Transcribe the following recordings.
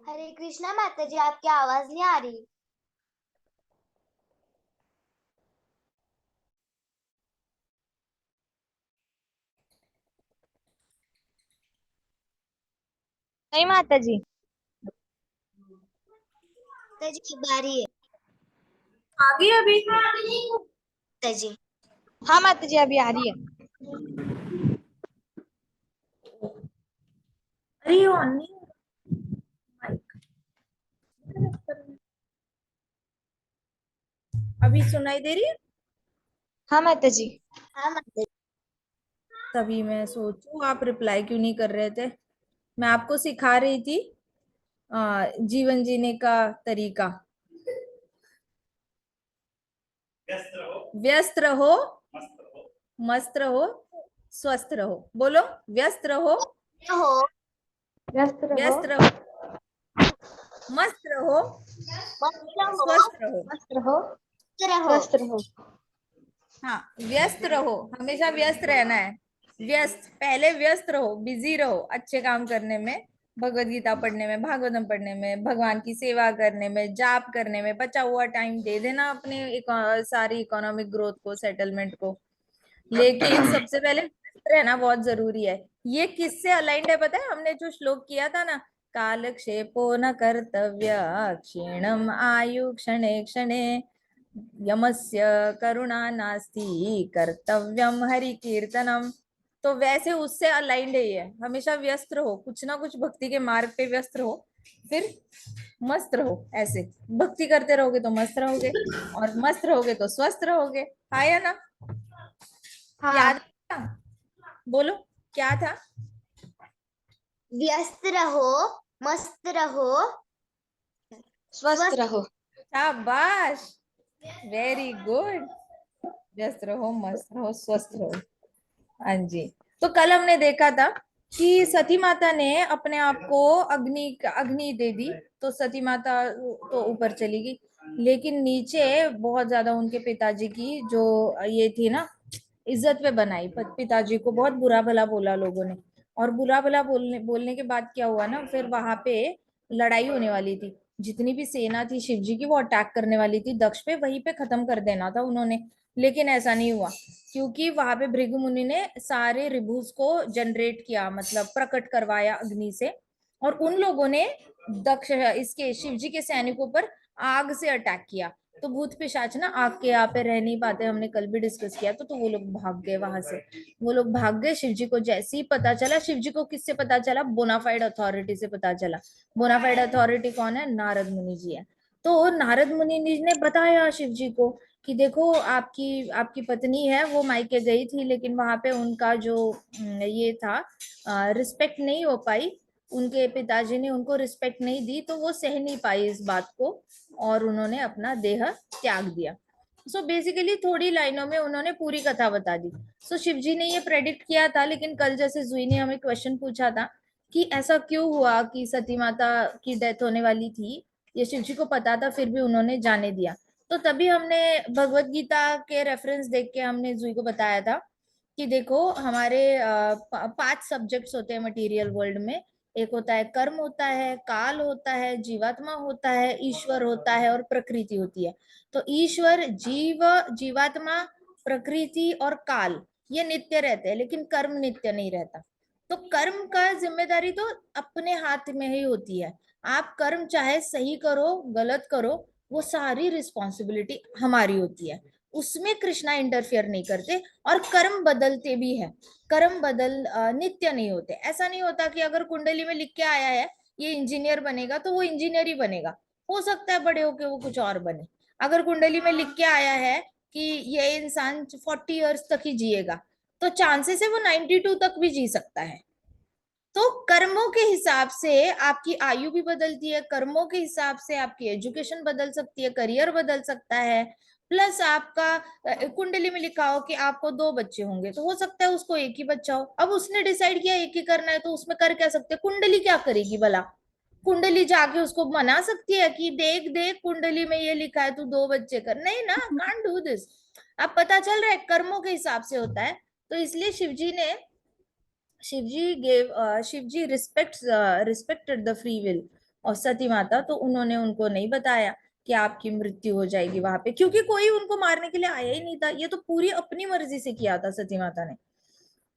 हरे कृष्णा माता जी, आपकी आवाज नहीं आ रही। नहीं माता जी। माता जी अब आ रही है। आ गई अभी। माता जी। हाँ माता जी अभी आ रही है। अरे ये ऑन नहीं हो रहा माइक। अभी सुनाई दे रही है। हाँ माता जी। हाँ माता जी। तभी मैं सोचूं आप रिप्लाई क्यों नहीं कर रहे थे। मैं आपको सिखा रही थी जीवन जीने का तरीका। व्यस्त रहो, मस्त रहो, स्वस्थ रहो। बोलो, व्यस्त रहो, हो। व्यस्त रहो, व्यस्त रहो, मस्त रहो, मस्त रहो। स्वस्थ रहो। मस्त रहो। मस्त रहो। स्वस्थ रहो। हाँ, व्यस्त रहो, हमेशा व्यस्त रहना है। व्यस्त, पहले व्यस्त रहो, बिजी रहो अच्छे काम करने में, भगवत गीता पढ़ने में, भागवतम पढ़ने में, भगवान की सेवा करने में, जाप करने में। बचा हुआ टाइम दे देना अपने सारी इकोनॉमिक ग्रोथ को, सेटलमेंट को। लेकिन सबसे पहले व्यस्त रहना बहुत जरूरी है। ये किससे अलाइंड है पता है? हमने जो श्लोक किया था ना, कालक्षेपो न कर्तव्य, क्षीणम आयु क्षणे क्षणे, यमस्य करुणा नास्ति, कर्तव्यम हरि कीर्तनम। तो वैसे उससे अलाइंड है ये। हमेशा व्यस्त रहो, कुछ ना कुछ भक्ति के मार्ग पे व्यस्त रहो, फिर मस्त रहो। ऐसे भक्ति करते रहोगे तो मस्त रहोगे, और मस्त रहोगे तो स्वस्थ रहोगे। आया ना? याद हाँ। था? बोलो, क्या था? व्यस्त रहो। मस्त रहो। स्वस्थ स्वस्थ। रहो। शाबाश, वेरी गुड। व्यस्त रहो, मस्त रहो, स्वस्थ रहो। हाँ जी। तो कल हमने देखा था कि सती माता ने अपने आप को अग्नि अग्नि दे दी। तो सती माता तो ऊपर चली गई, लेकिन नीचे बहुत ज्यादा उनके पिताजी की जो ये थी ना, इज्जत पे बनाई। पिताजी को बहुत बुरा भला बोला लोगों ने। और बुरा भला बोलने बोलने के बाद क्या हुआ ना, फिर वहां पे लड़ाई होने वाली थी। जितनी भी सेना थी शिव जी की, वो अटैक करने वाली थी दक्ष पे, वहीं पे खत्म कर देना था उन्होंने। लेकिन ऐसा नहीं हुआ, क्योंकि वहां पे भृगु मुनि ने सारे रिभुज को जनरेट किया, मतलब प्रकट करवाया अग्नि से। और उन लोगों ने दक्ष इसके शिव जी के सैनिकों पर आग से अटैक किया। तो भूत पिशाच ना आग के यहाँ पे रह नहीं पाते, हमने कल भी डिस्कस किया। तो वो लोग भाग गए वहां से। वो लोग भाग गए। शिव जी को जैसे ही पता चला, शिव जी को किससे पता चला? बोनाफाइड अथॉरिटी से पता चला। बोनाफाइड अथॉरिटी कौन है? नारद मुनि जी है। तो नारद मुनि ने बताया शिव जी को कि देखो, आपकी आपकी पत्नी है, वो मायके गई थी, लेकिन वहां पे उनका जो ये था, रिस्पेक्ट नहीं हो पाई। उनके पिताजी ने उनको रिस्पेक्ट नहीं दी, तो वो सह नहीं पाई इस बात को, और उन्होंने अपना देह त्याग दिया। सो बेसिकली थोड़ी लाइनों में उन्होंने पूरी कथा बता दी। सो शिव जी ने ये प्रेडिक्ट किया था। लेकिन कल जैसे जुई ने हमें क्वेश्चन पूछा था कि ऐसा क्यों हुआ कि सती माता की डेथ होने वाली थी, ये शिव जी को पता था फिर भी उन्होंने जाने दिया। तो तभी हमने भगवत गीता के रेफरेंस देख के हमने जुई को बताया था कि देखो, हमारे 5 सब्जेक्ट्स होते हैं मटेरियल वर्ल्ड में। एक होता है कर्म, होता है काल, होता है जीवात्मा, होता है ईश्वर, होता है और प्रकृति होती है। तो ईश्वर, जीवात्मा, प्रकृति और काल, ये नित्य रहते हैं, लेकिन कर्म नित्य नहीं रहता। तो कर्म का जिम्मेदारी तो अपने हाथ में ही होती है। आप कर्म चाहे सही करो गलत करो, वो सारी रिस्पॉन्सिबिलिटी हमारी होती है। उसमें कृष्णा इंटरफियर नहीं करते। और कर्म बदलते भी है। कर्म नित्य नहीं होते। ऐसा नहीं होता कि अगर कुंडली में लिख के आया है ये इंजीनियर बनेगा तो वो इंजीनियर ही बनेगा। हो सकता है बड़े होके वो कुछ और बने। अगर कुंडली में लिख के आया है कि ये इंसान 40 ईयर्स तक ही जिएगा, तो चांसेस है वो 92 तक भी जी सकता है। तो कर्मों के हिसाब से आपकी आयु भी बदलती है, कर्मों के हिसाब से आपकी एजुकेशन बदल सकती है, करियर बदल सकता है। प्लस आपका कुंडली में लिखा हो कि आपको 2 बच्चे होंगे, तो हो सकता है उसको एक ही बच्चा हो। अब उसने डिसाइड किया एक ही करना है, तो उसमें कर क्या सकते हैं? कुंडली क्या करेगी भला? कुंडली जाके उसको मना सकती है कि देख देख, कुंडली में ये लिखा है तू 2 बच्चे कर? नहीं ना, कांट डू दिस। अब पता चल रहा है कर्मों के हिसाब से होता है। तो इसलिए Shivji respected the free will. और सती माता, तो उन्होंने उनको नहीं बताया कि आपकी मृत्यु हो जाएगी वहां पे, क्योंकि कोई उनको मारने के लिए आया ही नहीं था, ये तो पूरी अपनी मर्जी से किया था सती माता ने।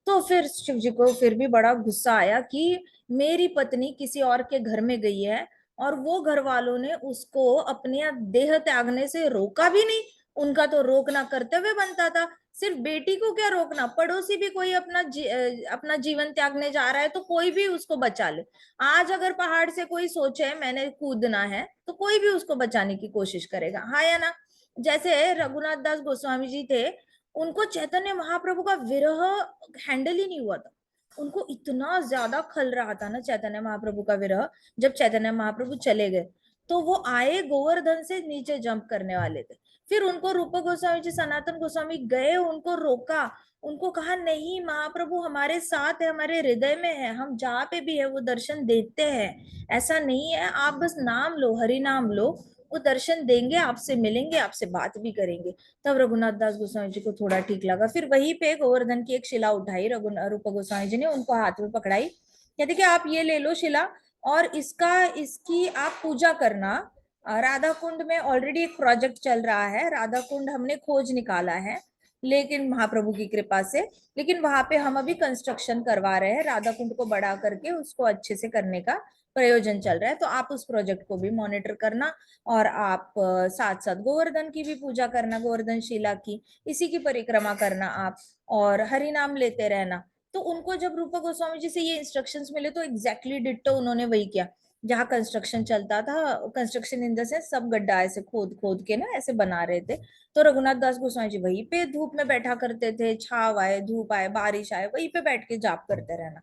तो फिर शिव जी को फिर भी बड़ा गुस्सा आया कि मेरी पत्नी किसी और के घर में गई है और वो घर वालों ने उसको अपने देह त्यागने से रोका भी नहीं। उनका तो रोकना कर्तव्य बनता था, सिर्फ बेटी को क्या रोकना, पड़ोसी भी कोई अपना जीवन त्यागने जा रहा है तो कोई भी उसको बचा ले। आज अगर पहाड़ से कोई सोचे मैंने कूदना है तो कोई भी उसको बचाने की कोशिश करेगा, हाँ या ना। जैसे रघुनाथ दास गोस्वामी जी थे, उनको चैतन्य महाप्रभु का विरह हैंडल ही नहीं हुआ था। उनको इतना ज्यादा खल रहा था ना चैतन्य महाप्रभु का विरह। जब चैतन्य महाप्रभु चले गए तो वो आए गोवर्धन से नीचे जंप करने वाले थे, फिर उनको रूप गोस्वामी जी सनातन गोस्वामी गए, उनको रोका, उनको कहा नहीं महाप्रभु हमारे साथ है, हमारे हृदय में है, हम जहाँ पे भी है वो दर्शन देते हैं, ऐसा नहीं है, आप बस नाम लो, हरि नाम लो, वो दर्शन देंगे, आपसे मिलेंगे, आपसे बात भी करेंगे। तब रघुनाथ दास गोस्वामी जी को थोड़ा ठीक लगा, फिर वहीं पे गोवर्धन की एक शिला उठाई रूप गोस्वामी जी ने, उनको हाथ में पकड़ाई, कहते कि आप ये ले लो शिला और इसकी आप पूजा करना। राधा कुंड में ऑलरेडी एक प्रोजेक्ट चल रहा है, राधा कुंड हमने खोज निकाला है लेकिन महाप्रभु की कृपा से, लेकिन वहां पे हम अभी कंस्ट्रक्शन करवा रहे हैं, राधा कुंड को बड़ा करके उसको अच्छे से करने का प्रयोजन चल रहा है, तो आप उस प्रोजेक्ट को भी मॉनिटर करना और आप साथ साथ गोवर्धन की भी पूजा करना, गोवर्धन शिला की, इसी की परिक्रमा करना आप, और हरि नाम लेते रहना। तो उनको जब रूप गोस्वामी जी से ये इंस्ट्रक्शंस मिले तो एग्जैक्टली डिट्टो उन्होंने वही किया। जहाँ कंस्ट्रक्शन चलता था, कंस्ट्रक्शन इन द सेंस सब गड्ढा ऐसे खोद खोद के ना ऐसे बना रहे थे, तो रघुनाथ दास गोस्वामी जी वहीं पे धूप में बैठा करते थे, छाव आए धूप आए बारिश आए वहीं पे बैठ के जाप करते रहना।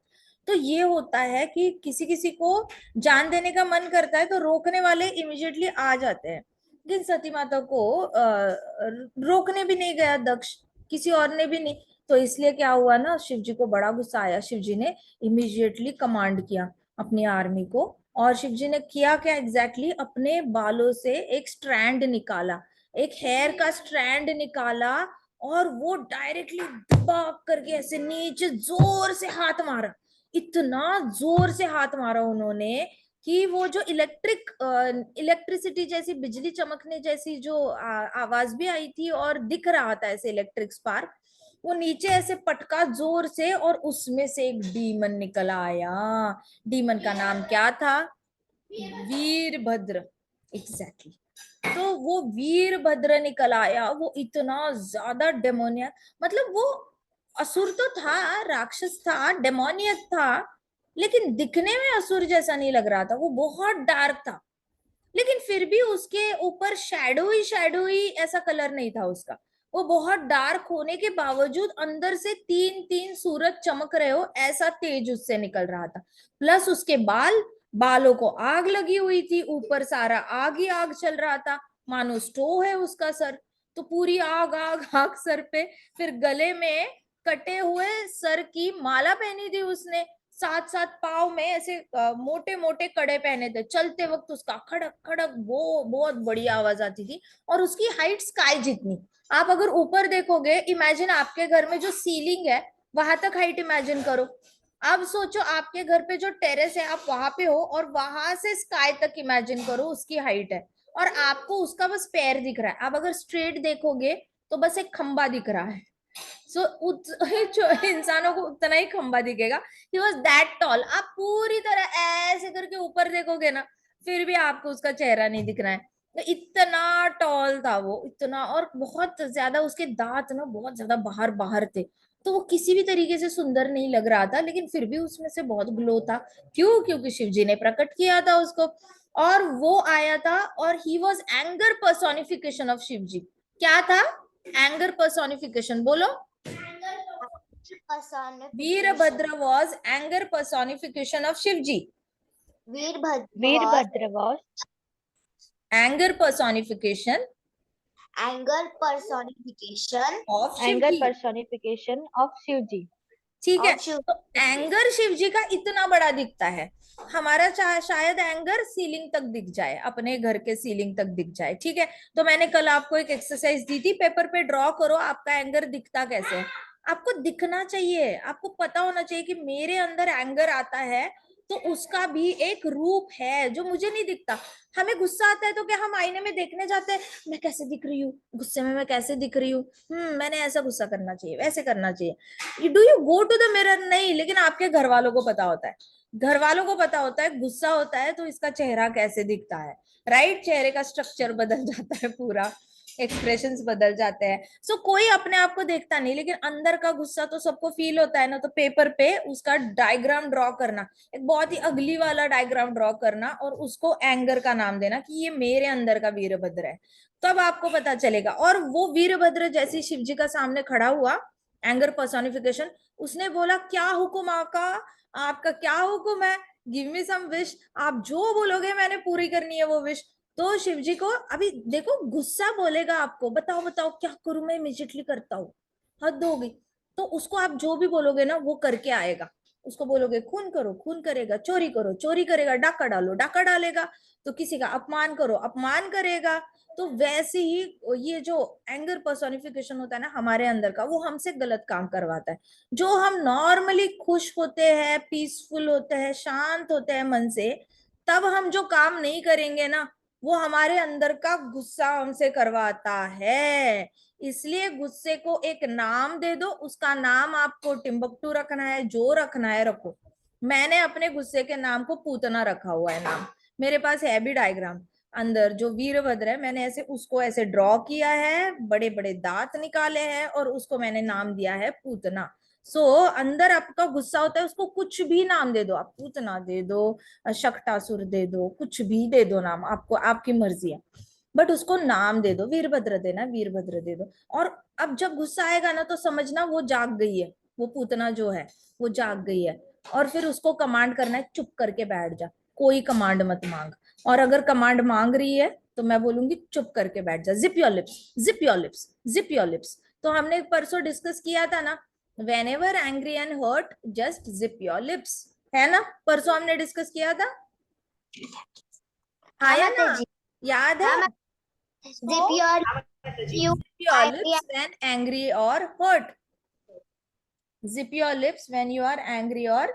तो ये होता है कि किसी किसी को जान देने का मन करता है तो रोकने वाले इमिजिएटली आ जाते हैं, लेकिन सती माता को रोकने भी नहीं गया दक्ष, किसी और ने भी नहीं। तो इसलिए क्या हुआ ना, शिव जी को बड़ा गुस्सा आया, शिव जी ने इमीडिएटली कमांड किया अपनी आर्मी को, और शिव जी ने किया क्या एग्जैक्टली, अपने बालों से एक स्ट्रैंड निकाला, एक हेयर का स्ट्रैंड निकाला, और वो डायरेक्टली दबा करके ऐसे नीचे जोर से हाथ मारा, इतना जोर से हाथ मारा उन्होंने कि वो जो इलेक्ट्रिसिटी जैसी बिजली चमकने जैसी जो आवाज भी आई थी और दिख रहा था ऐसे इलेक्ट्रिक स्पार्क, वो नीचे ऐसे पटका जोर से और उसमें से एक डीमन निकल आया। डीमन का नाम क्या था, वीरभद्र, एग्जैक्टली। तो वो वीरभद्र निकल आया, वो इतना ज्यादा डेमोनियक, मतलब वो असुर तो था, राक्षस था, डेमोनियक था, लेकिन दिखने में असुर जैसा नहीं लग रहा था, वो बहुत डार्क था, लेकिन फिर भी उसके ऊपर शैडो ही ऐसा कलर नहीं था उसका, वो बहुत डार्क होने के बावजूद अंदर से तीन तीन सूरज चमक रहे हो ऐसा तेज उससे निकल रहा था। प्लस उसके बालों को आग लगी हुई थी, ऊपर सारा आग ही आग चल रहा था, मानो स्टोव है उसका सर, तो पूरी आग आग आग सर पे। फिर गले में कटे हुए सर की माला पहनी थी उसने, साथ साथ पाव में ऐसे मोटे मोटे कड़े पहने थे, चलते वक्त उसका खड़क खड़क वो बहुत बड़ी आवाज आती थी, और उसकी हाइट स्काई जितनी। आप अगर ऊपर देखोगे, इमेजिन आपके घर में जो सीलिंग है वहां तक हाइट इमेजिन करो। अब सोचो आपके घर पे जो टेरेस है आप वहां पे हो और वहां से स्काई तक इमेजिन करो उसकी हाइट है, और आपको उसका बस पैर दिख रहा है। आप अगर स्ट्रेट देखोगे तो बस एक खंबा दिख रहा है। सो इंसानों को उतना ही खंबा दिखेगा। He was that toll. आप पूरी तरह ऐसे करके ऊपर देखोगे ना, फिर भी आपको उसका चेहरा नहीं दिख रहा है, तो इतना टॉल था वो, इतना, और बहुत ज्यादा उसके दांत ना बहुत ज्यादा बाहर बाहर थे, तो वो किसी भी तरीके से सुंदर नहीं लग रहा था, लेकिन फिर भी उसमें से बहुत ग्लो था। क्यों? क्योंकि शिव जी ने प्रकट किया था उसको, और वो आया था, और he was anger personification of Shiv ji. क्या था? एंगर पर्सोनिफिकेशन, बोलो। Virabhadra was anger personification of Shivji. Veerbhadra was Anger personification anger personification of anger Shivji. Personification of Shiv ji. ठीक है, of Shiv. तो एंगर शिवजी का इतना बड़ा दिखता है, हमारा शायद एंगर सीलिंग तक दिख जाए, अपने घर के सीलिंग तक दिख जाए। ठीक है, तो मैंने कल आपको एक एक्सरसाइज दी थी, पेपर पे ड्रॉ करो आपका एंगर दिखता कैसे है। आपको दिखना चाहिए, आपको पता होना चाहिए कि मेरे अंदर एंगर आता है तो उसका भी एक रूप है जो मुझे नहीं दिखता। हमें गुस्सा आता है तो क्या हम आईने में देखने जाते हैं, मैं कैसे दिख रही हूँ गुस्से में, मैं कैसे दिख रही हूँ, मैंने ऐसा गुस्सा करना चाहिए, वैसे करना चाहिए, do you go to the mirror? नहीं, लेकिन आपके घर वालों को पता होता है, घर वालों को पता होता है गुस्सा होता है तो इसका चेहरा कैसे दिखता है, राइट? चेहरे का स्ट्रक्चर बदल जाता है, पूरा एक्सप्रेशंस बदल जाते हैं। सो कोई अपने आप को देखता नहीं, लेकिन अंदर का गुस्सा तो सबको फील होता है ना। तो पेपर पे उसका डायग्राम ड्रॉ करना, एक बहुत ही अगली वाला डायग्राम ड्रॉ करना, और उसको एंगर का नाम देना कि ये मेरे अंदर का वीरभद्र है, तब आपको पता चलेगा। और वो वीरभद्र जैसे शिव जी का सामने खड़ा हुआ, एंगर पर्सोनिफिकेशन, उसने बोला क्या हुक्म आका, आपका क्या हुक्म है, गिव मी सम विश, आप जो बोलोगे मैंने पूरी करनी है वो विश। तो शिव जी को अभी देखो, गुस्सा बोलेगा आपको, बताओ बताओ क्या करूं मैं, इमीडिएटली करता हूँ, हद होगी। तो उसको आप जो भी बोलोगे ना वो करके आएगा। उसको बोलोगे खून करो, खून करेगा, चोरी करो, चोरी करेगा, डाका डालो, डाका डालेगा, तो किसी का अपमान करो, अपमान करेगा। तो वैसे ही ये जो एंगर पर्सोनिफिकेशन होता है ना हमारे अंदर का, वो हमसे गलत काम करवाता है। जो हम नॉर्मली खुश होते हैं, पीसफुल होते हैं, शांत होते हैं मन से, तब हम जो काम नहीं करेंगे ना, वो हमारे अंदर का गुस्सा हमसे करवाता है। इसलिए गुस्से को एक नाम दे दो, उसका नाम आपको टिम्बकटू रखना है, जो रखना है रखो। मैंने अपने गुस्से के नाम को पूतना रखा हुआ है नाम, मेरे पास है भी डायग्राम। अंदर जो वीरभद्र है, मैंने ऐसे उसको ऐसे ड्रॉ किया है, बड़े बड़े दांत निकाले हैं, और उसको मैंने नाम दिया है पूतना। अंदर आपका गुस्सा होता है, उसको कुछ भी नाम दे दो, आप पूतना दे दो, शक्टासुर दे दो, कुछ भी दे दो नाम, आपको आपकी मर्जी है, बट उसको नाम दे दो, वीरभद्र देना, वीरभद्र दे दो। और अब जब गुस्सा आएगा ना तो समझना वो जाग गई है, वो पूतना जो है वो जाग गई है। और फिर उसको कमांड करना है, चुप करके बैठ जा, कोई कमांड मत मांग। और अगर कमांड मांग रही है तो मैं बोलूंगी चुप करके बैठ जा, zip your lips, zip your lips, zip your lips. तो हमने परसों डिस्कस किया था ना, whenever angry and hurt just zip your lips, है ना? परसों हमने डिस्कस किया था, हाँ आया माता ना? जी। याद हाँ है? zip your you Zip your angry lips when angry or hurt. Zip your lips when you are angry or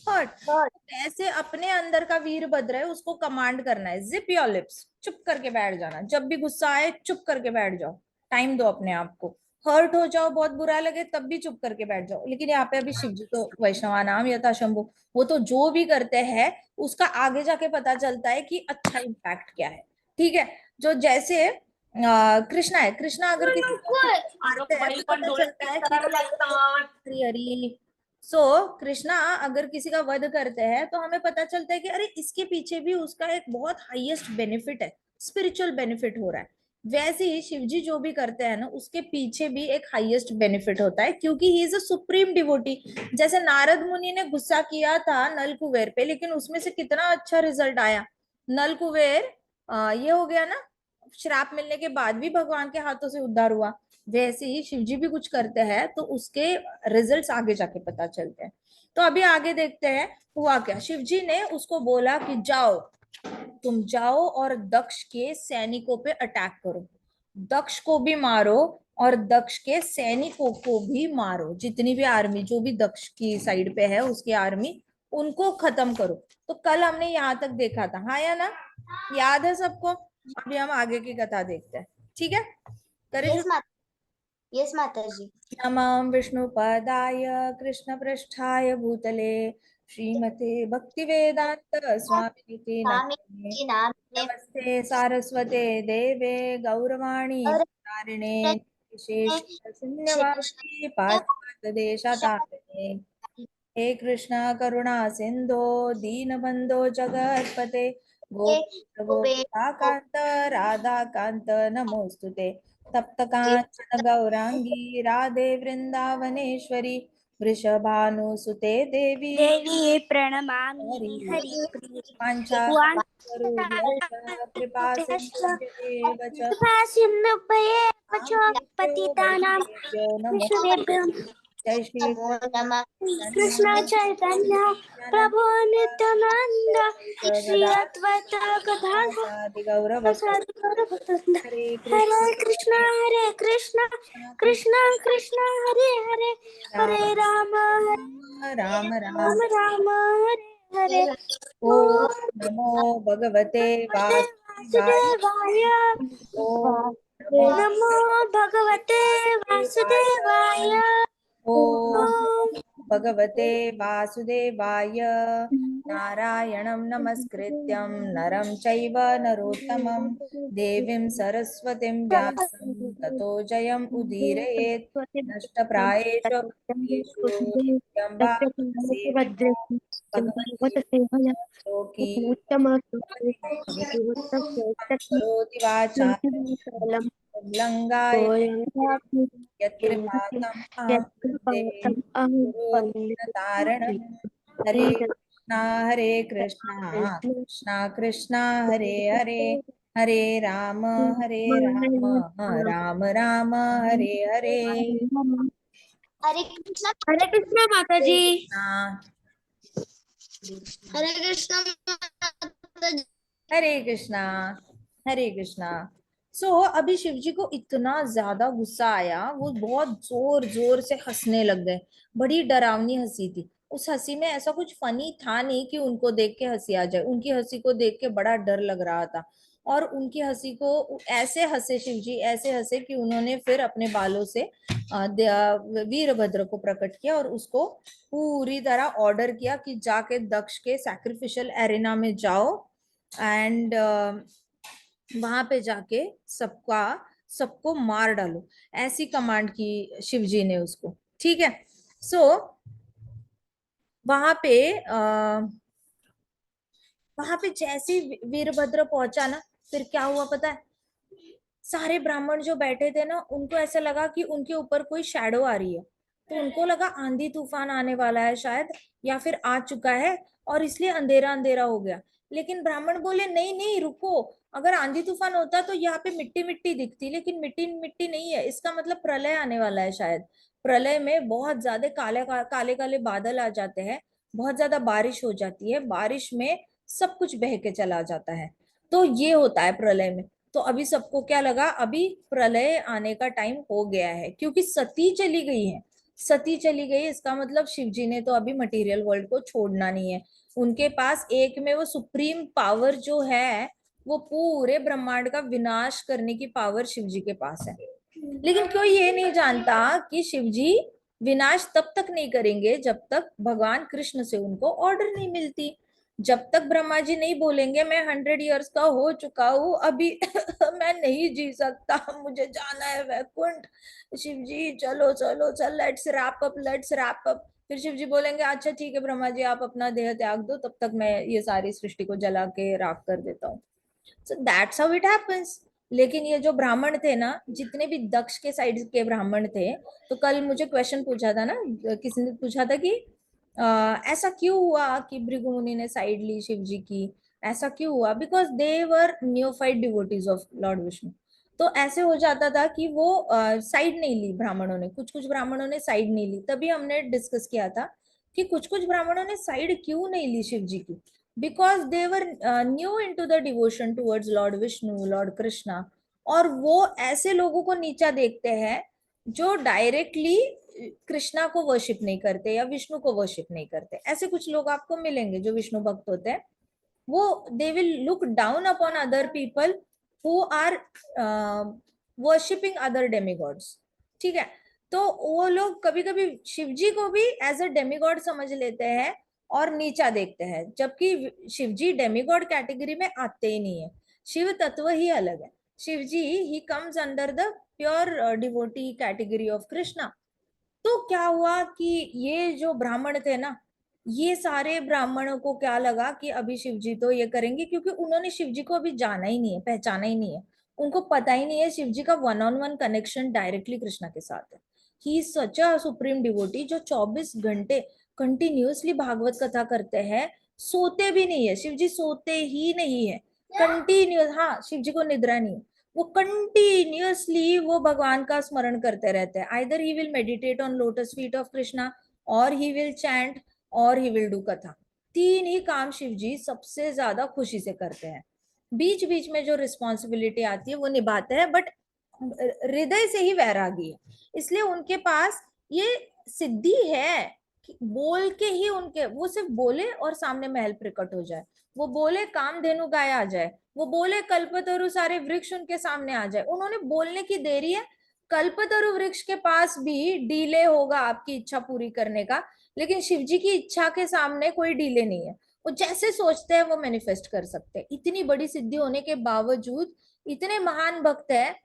hurt. hurt. ऐसे अपने अंदर का वीरभद्र है, उसको कमांड करना है, जिप योर लिप्स, चुप करके बैठ जाना, जब भी गुस्सा आए चुप करके बैठ जाओ, टाइम दो अपने आप को। हर्ट हो जाओ, बहुत बुरा लगे, तब भी चुप करके बैठ जाओ। लेकिन यहाँ पे अभी शिव जी तो वैष्णवानाम यथा शंभु, वो तो जो भी करते हैं उसका आगे जाके पता चलता है कि अच्छा इम्पैक्ट क्या है। ठीक है, जो जैसे कृष्णा है, कृष्णा अगर किसी को मारते हैं तो पता चलता है कि हरी हरी। कृष्णा अगर किसी का वध करते हैं तो हमें पता चलता है कि अरे इसके पीछे भी उसका एक बहुत हाईएस्ट बेनिफिट है, स्पिरिचुअल बेनिफिट हो रहा है। वैसे ही शिव जी जो भी करते हैं ना, उसके पीछे भी एक हाईएस्ट बेनिफिट होता है, क्योंकि he is a supreme devotee. जैसे नारद मुनि ने गुस्सा किया था नल कुबेर पे, लेकिन उसमें से कितना अच्छा रिजल्ट आया। नल कुबेर ये हो गया ना, श्राप मिलने के बाद भी भगवान के हाथों से उद्धार हुआ। वैसे ही शिव जी भी कुछ करते हैं तो उसके रिजल्ट्स आगे जाके पता चलते हैं। तो अभी आगे देखते हैं हुआ क्या। शिव जी ने उसको बोला कि जाओ, तुम जाओ और दक्ष के सैनिकों पे अटैक करो, दक्ष को भी मारो और दक्ष के सैनिकों को भी मारो, जितनी भी आर्मी जो भी दक्ष की साइड पे है उसकी आर्मी, उनको खत्म करो। तो कल हमने यहाँ तक देखा था, हाँ या ना? याद है सबको? अभी हम आगे की कथा देखते हैं, ठीक है? करें Yes माता, yes माता जी। नमः विष्णुपदाय कृष्णपृष्ठाय भूतले श्रीमते भक्तिवेदांत स्वामिनिति स्वामी नामिने। के नाम में नमस्ते सारस्वते देवे गौरवाणी और प्रचारिणे विशेष शून्यवादी पाश्चात्य। हे कृष्ण करुणा सिंधो दीनबंधो जगत्पते गोविंद गोपिकांत राधा कांत नमोस्तुते। तप्त कांचन गौरांगी राधे वृंदावनेश्वरी वृषभानुसुते देवी देवी प्रणमामि हरि हरि वाञ्छा प्रिय कृपा सिन्धुभ्येव च सिन्धुभ्येव च पतितानां पतितानां वैष्णवेभ्यो नमो विष्णुदेभ्यो जय श्री नमो नमः कृष्ण चैतन्य प्रभु नित्यानंद श्री अद्वैत गदाधर गौरभक्त गदाधर हरे हरे कृष्ण कृष्ण कृष्ण हरे हरे राम हरे राम राम राम राम राम हरे हरे ओम नमो भगवते वासुदेवाय। वासुदेवाय। ओम नमो नमो भगवते वासुदेवाय। ओम ओम भगवते वासुदेवाय। नारायणं नमस्कृत्यं नरं चैव नरोत्तमं देवीं सरस्वतीं व्यासं ततो जयम् उदीरयेत्। नष्टप्रायेषु अभद्रेषु नित्यं भागवतसेवया भगवती श्लोकी करोति वाचालं लङ्गाय यत्कृपातम् अहं वन्दे गुरुदीनतारणं। हरे कृष्णा कृष्णा कृष्णा हरे हरे हरे राम राम राम हरे हरे। हरे कृष्णा। हरे कृष्णा माता जी। हाँ, हरे कृष्णा माता जी। हरे कृष्णा हरे कृष्णा। अभी शिव जी को इतना ज्यादा गुस्सा आया, वो बहुत जोर जोर से हंसने लग गए। बड़ी डरावनी हंसी थी। उस हंसी में ऐसा कुछ फनी था नहीं कि उनको देख के हंसी आ जाए। उनकी हंसी को देख के बड़ा डर लग रहा था। और उनकी हंसी को ऐसे हंसे शिव जी, ऐसे हंसे कि उन्होंने फिर अपने बालों से वीरभद्र को प्रकट किया और उसको पूरी तरह ऑर्डर किया कि जाके दक्ष के सैक्रिफिशियल एरिना में जाओ एंड वहां पे जाके सबको मार डालो। ऐसी कमांड की शिव जी ने उसको। ठीक है। सो वहां पे वहां पे जैसे ही वीरभद्र पहुंचा ना, फिर क्या हुआ पता है? सारे ब्राह्मण जो बैठे थे ना, उनको ऐसा लगा कि उनके ऊपर कोई शैडो आ रही है। तो उनको लगा आंधी तूफान आने वाला है शायद, या फिर आ चुका है, और इसलिए अंधेरा अंधेरा हो गया। लेकिन ब्राह्मण बोले नहीं नहीं रुको, अगर आंधी तूफान होता तो यहाँ पे मिट्टी मिट्टी दिखती, लेकिन मिट्टी मिट्टी नहीं है, इसका मतलब प्रलय आने वाला है शायद। प्रलय में बहुत ज्यादा काले काले काले बादल आ जाते हैं, बहुत ज्यादा बारिश हो जाती है, बारिश में सब कुछ बह के चला जाता है। तो ये होता है प्रलय में। तो अभी सबको क्या लगा, अभी प्रलय आने का टाइम हो गया है, क्योंकि सती चली गई है। सती चली गई, इसका मतलब शिव जी ने तो अभी मटेरियल वर्ल्ड को छोड़ना नहीं है। उनके पास एक में वो सुप्रीम पावर जो है, वो पूरे ब्रह्मांड का विनाश करने की पावर शिव जी के पास है। लेकिन कोई ये नहीं जानता कि शिव जी विनाश तब तक नहीं करेंगे जब तक भगवान कृष्ण से उनको ऑर्डर नहीं मिलती। जब तक ब्रह्मा जी नहीं बोलेंगे मैं 100 इयर्स का हो चुका हूँ अभी मैं नहीं जी सकता, मुझे जाना है वैकुंठ, शिव जी चलो चलो चल, let's wrap up let's wrap up. फिर शिव जी बोलेंगे अच्छा ठीक है ब्रह्मा जी, आप अपना देह त्याग दो, तब तक मैं ये सारी सृष्टि को जला के राख कर देता हूँ। So that's how it happens. लेकिन ये जो ब्राह्मण थे ना, जितने भी दक्ष के साइड के ब्राह्मण थे, तो कल मुझे क्वेश्चन पूछा था ना, किसी ने पूछा था कि ऐसा क्यों हुआ कि भृगु मुनि ने साइड ली शिव जी की, ऐसा क्यों हुआ? Because they were neophyte devotees of lord Vishnu. तो ऐसे हो जाता था कि वो साइड नहीं ली ब्राह्मणों ने, कुछ कुछ ब्राह्मणों ने साइड नहीं ली। तभी हमने डिस्कस किया था कि कुछ कुछ ब्राह्मणों ने साइड क्यों नहीं ली शिव जी की, because they were new into the devotion towards Lord Vishnu Lord Krishna. और वो ऐसे लोगों को नीचा देखते हैं जो डायरेक्टली कृष्णा को वर्शिप नहीं करते या विष्णु को वर्शिप नहीं करते। ऐसे कुछ लोग आपको मिलेंगे जो विष्णु भक्त होते हैं, वो they will look down upon other people who are worshipping other demigods. ठीक है। तो वो लोग कभी कभी शिव जी को भी एज अ डेमीगॉड समझ लेते हैं और नीचा देखते हैं, जबकि शिव जी डेमीगॉड कैटेगरी में आते ही नहीं है। शिव तत्व ही अलग है। शिव जी ही comes under the pure devotee category of Krishna. तो क्या हुआ कि ये जो ब्राह्मण थे ना, ये सारे ब्राह्मणों को क्या लगा कि अभी शिव जी तो ये करेंगे, क्योंकि उन्होंने शिव जी को अभी जाना ही नहीं है, पहचाना ही नहीं है। उनको पता ही नहीं है शिव जी का one on one connection directly Krishna के साथ है। He is such a supreme devotee जो 24 घंटे कंटिन्यूअसली भागवत कथा करते हैं, सोते भी नहीं है। शिव जी सोते ही नहीं है, कंटिन्यूअस। हाँ, शिव जी को निद्रा नहीं, वो कंटिन्यूअसली वो भगवान का स्मरण करते रहते हैं। Either he will meditate on lotus feet of Krishna, और ही विल चैंट, और ही विल डू कथा। तीन ही काम शिव जी सबसे ज्यादा खुशी से करते हैं। बीच बीच में जो रिस्पॉन्सिबिलिटी आती है वो निभाते हैं, बट हृदय से ही वैरागी है। इसलिए उनके पास ये सिद्धि है बोल के ही उनके, वो सिर्फ बोले और सामने महल प्रकट हो जाए, वो बोले कामधेनु गाय आ जाए, वो बोले कल्पतरु सारे वृक्ष उनके सामने आ जाए। उन्होंने बोलने की देरी है। कल्पतरु वृक्ष के पास भी डिले होगा आपकी इच्छा पूरी करने का, लेकिन शिव जी की इच्छा के सामने कोई डिले नहीं है। वो जैसे सोचते हैं वो मैनिफेस्ट कर सकते हैं। इतनी बड़ी सिद्धि होने के बावजूद इतने महान भक्त है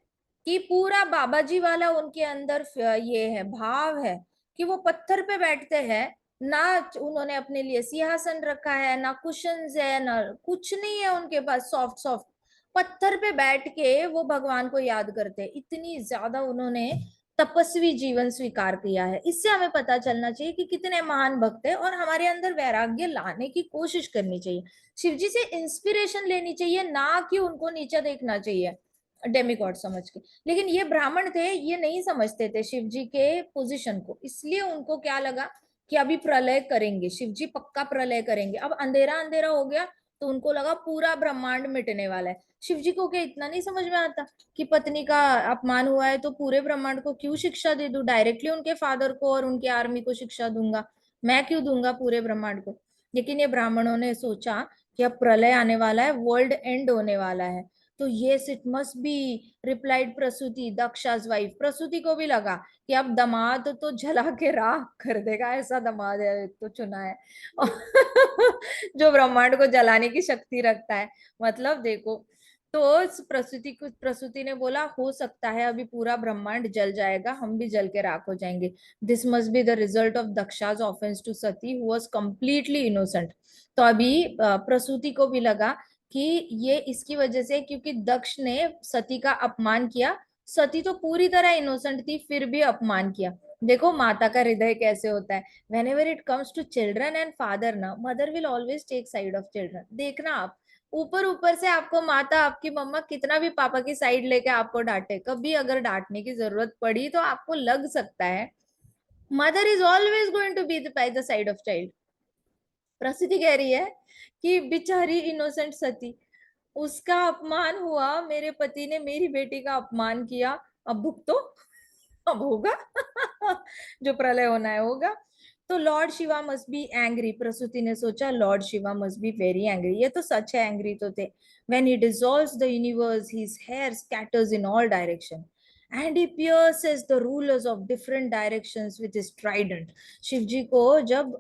कि पूरा बाबा जी वाला उनके अंदर ये है, भाव है कि वो पत्थर पे बैठते हैं। ना उन्होंने अपने लिए सिंहासन रखा है, ना कुशन्स है, ना कुछ नहीं है उनके पास, सॉफ्ट सॉफ्ट पत्थर पे बैठ के वो भगवान को याद करते हैं। इतनी ज्यादा उन्होंने तपस्वी जीवन स्वीकार किया है। इससे हमें पता चलना चाहिए कि कितने महान भक्त है, और हमारे अंदर वैराग्य लाने की कोशिश करनी चाहिए। शिव जी से इंस्पिरेशन लेनी चाहिए, ना कि उनको नीचा देखना चाहिए डेमिगॉड समझ के। लेकिन ये ब्राह्मण थे, ये नहीं समझते थे शिव जी के पोजीशन को, इसलिए उनको क्या लगा कि अभी प्रलय करेंगे, शिव जी पक्का प्रलय करेंगे। अब अंधेरा अंधेरा हो गया तो उनको लगा पूरा ब्रह्मांड मिटने वाला है। शिव जी को क्या इतना नहीं समझ में आता कि पत्नी का अपमान हुआ है तो पूरे ब्रह्मांड को क्यों शिक्षा दे दूं, डायरेक्टली उनके फादर को और उनके आर्मी को शिक्षा दूंगा, मैं क्यों दूंगा पूरे ब्रह्मांड को। लेकिन ये ब्राह्मणों ने सोचा कि अब प्रलय आने वाला है, वर्ल्ड एंड होने वाला है। तो yes it must be, replied प्रसूति दक्षा's वाइफ। प्रसूति को भी लगा कि अब दामाद तो जला के राख कर देगा, ऐसा दामाद है तो चुना है जो ब्रह्मांड को जलाने की शक्ति रखता है। मतलब देखो, तो प्रसूति ने बोला हो सकता है अभी पूरा ब्रह्मांड जल जाएगा, हम भी जल के राख हो जाएंगे। This must be the result of Daksha's offence to Sati who was completely innocent. तो अभी प्रसूति को भी लगा कि ये इसकी वजह से, क्योंकि दक्ष ने सती का अपमान किया, सती तो पूरी तरह इनोसेंट थी फिर भी अपमान किया। देखो माता का हृदय कैसे होता है। whenever it comes to children and father ना, mother will always take side of children। देखना आप, ऊपर ऊपर से आपको माता, आपकी मम्मा कितना भी पापा की साइड लेके आपको डांटे, कभी अगर डांटने की जरूरत पड़ी तो आपको लग सकता है mother is always going to be by the side of child. Prasiddhi कह रही है कि बेचारी इनोसेंट सती, उसका अपमान हुआ, मेरे पति ने मेरी बेटी का अपमान किया, अब भुगतो, अब होगा जो प्रलय होना है होगा। तो lord Shiva must be angry. Prasuti ने सोचा lord Shiva must be very angry. ये तो सच है, एंग्री तो थे। When he dissolves the universe his hair scatters in all direction and he pierces the rulers of different directions with his trident। Shiv ji को जब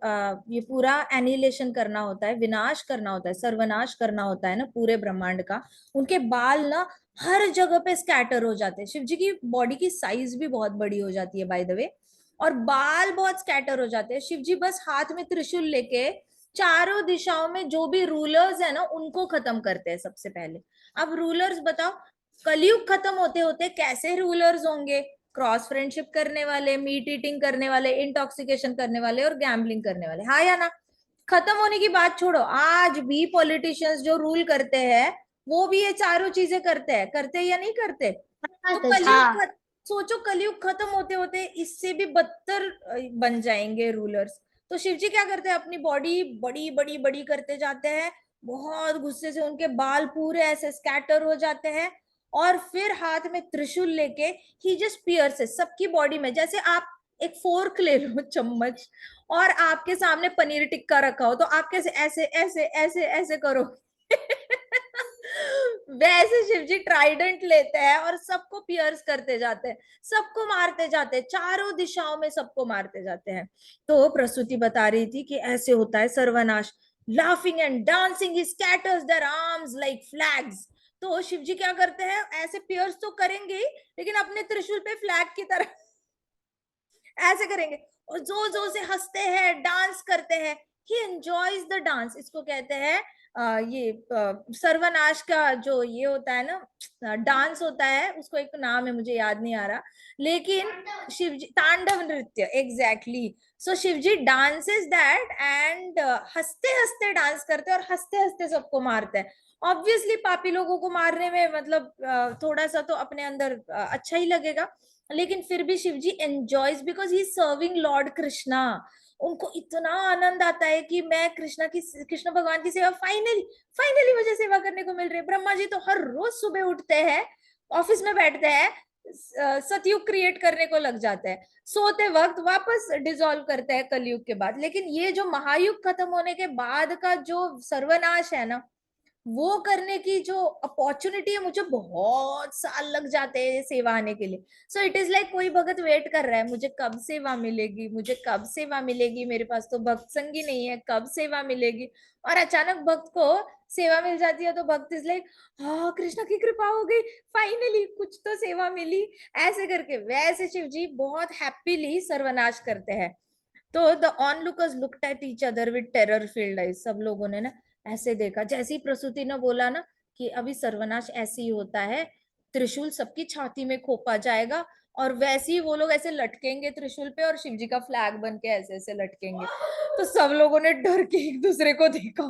ये पूरा एनिलेशन करना होता है, विनाश करना होता है, सर्वनाश करना होता है ना पूरे ब्रह्मांड का, उनके बाल ना हर जगह पे स्कैटर हो जाते हैं। शिव जी की बॉडी की साइज भी बहुत बड़ी हो जाती है बाय द वे, और बाल बहुत स्कैटर हो जाते हैं। शिव जी बस हाथ में त्रिशूल लेके चारों दिशाओं में जो भी रूलर्स है ना उनको खत्म करते हैं सबसे पहले। अब रूलर्स बताओ, कलयुग खत्म होते होते कैसे रूलर्स होंगे? क्रॉस फ्रेंडशिप करने वाले, मीट ईटिंग करने वाले, इंटॉक्सिकेशन करने वाले और गैम्बलिंग करने वाले, हाँ या ना? खत्म होने की बात छोड़ो, आज भी पॉलिटिशियंस जो रूल करते हैं वो भी ये चारों चीजें करते हैं या नहीं करते? तो कलयुग सोचो, कलयुग खत्म होते होते इससे भी बदतर बन जाएंगे रूलर्स। तो शिव जी क्या करते हैं, अपनी बॉडी बड़ी बड़ी बड़ी करते जाते हैं, बहुत गुस्से से उनके बाल पूरे ऐसे स्कैटर हो जाते हैं, और फिर हाथ में त्रिशूल लेके ही जस्ट पियर्सेस सबकी बॉडी में। जैसे आप एक फोर्क ले लो, चम्मच, और आपके सामने पनीर टिक्का रखा हो तो आप कैसे ऐसे ऐसे ऐसे ऐसे करो वैसे शिव जी ट्राइडेंट लेते हैं और सबको पियर्स करते जाते हैं, सबको मारते जाते हैं, चारों दिशाओं में सबको मारते जाते हैं। तो प्रसूति बता रही थी कि ऐसे होता है सर्वनाश। Laughing and dancing he scatters there arms like flags. तो शिव जी क्या करते हैं, ऐसे पियर्स तो करेंगे ही, लेकिन अपने त्रिशूल पे फ्लैग की तरह ऐसे करेंगे और जोर जोर से हंसते हैं, डांस करते हैं। ही एंजॉयज द डांस। इसको कहते हैं सर्वनाश का जो ये होता है ना डांस होता है, उसको एक नाम है मुझे याद नहीं आ रहा, लेकिन शिवजी तांडव नृत्य, exactly. So Shivji dances that and हंसते हंसते डांस करते हैं और हंसते हंसते सबको मारते हैं। ऑब्वियसली पापी लोगों को मारने में मतलब थोड़ा सा तो अपने अंदर अच्छा ही लगेगा, लेकिन फिर भी Shivji enjoys because he serving Lord Krishna. उनको इतना आनंद आता है कि मैं कृष्ण भगवान की सेवा फाइनली मुझे सेवा करने को मिल रही है। ब्रह्मा जी तो हर रोज सुबह उठते हैं, ऑफिस में बैठते हैं, सतयुग क्रिएट करने को लग जाता है, सोते वक्त वापस डिसॉल्व करता है कलयुग के बाद। लेकिन ये जो महायुग खत्म होने के बाद का जो सर्वनाश है ना, वो करने की जो अपॉर्चुनिटी है, मुझे बहुत साल लग जाते हैं सेवा आने के लिए। सो इट इज लाइक कोई भगत वेट कर रहा है, मुझे कब सेवा मिलेगी, मुझे कब सेवा मिलेगी, मेरे पास तो भक्त संगी नहीं है, कब सेवा मिलेगी। और अचानक भक्त को सेवा मिल जाती है तो भक्त इज लाइक, हाँ कृष्ण की कृपा हो गई, फाइनली कुछ तो सेवा मिली। ऐसे करके वैसे शिव जी बहुत हैप्पीली सर्वनाश करते हैं। तो the onlookers looked at each other with terror filled eyes. सब लोगों ने ना ऐसे देखा, जैसी प्रसूति ने बोला ना कि अभी सर्वनाश ऐसे ही होता है, त्रिशूल सबकी छाती में खोपा जाएगा, और वैसे ही वो लोग ऐसे लटकेंगे त्रिशूल पे, और शिव जी का फ्लैग बन के ऐसे ऐसे लटकेंगे। तो सब लोगों ने डर के एक दूसरे को देखा,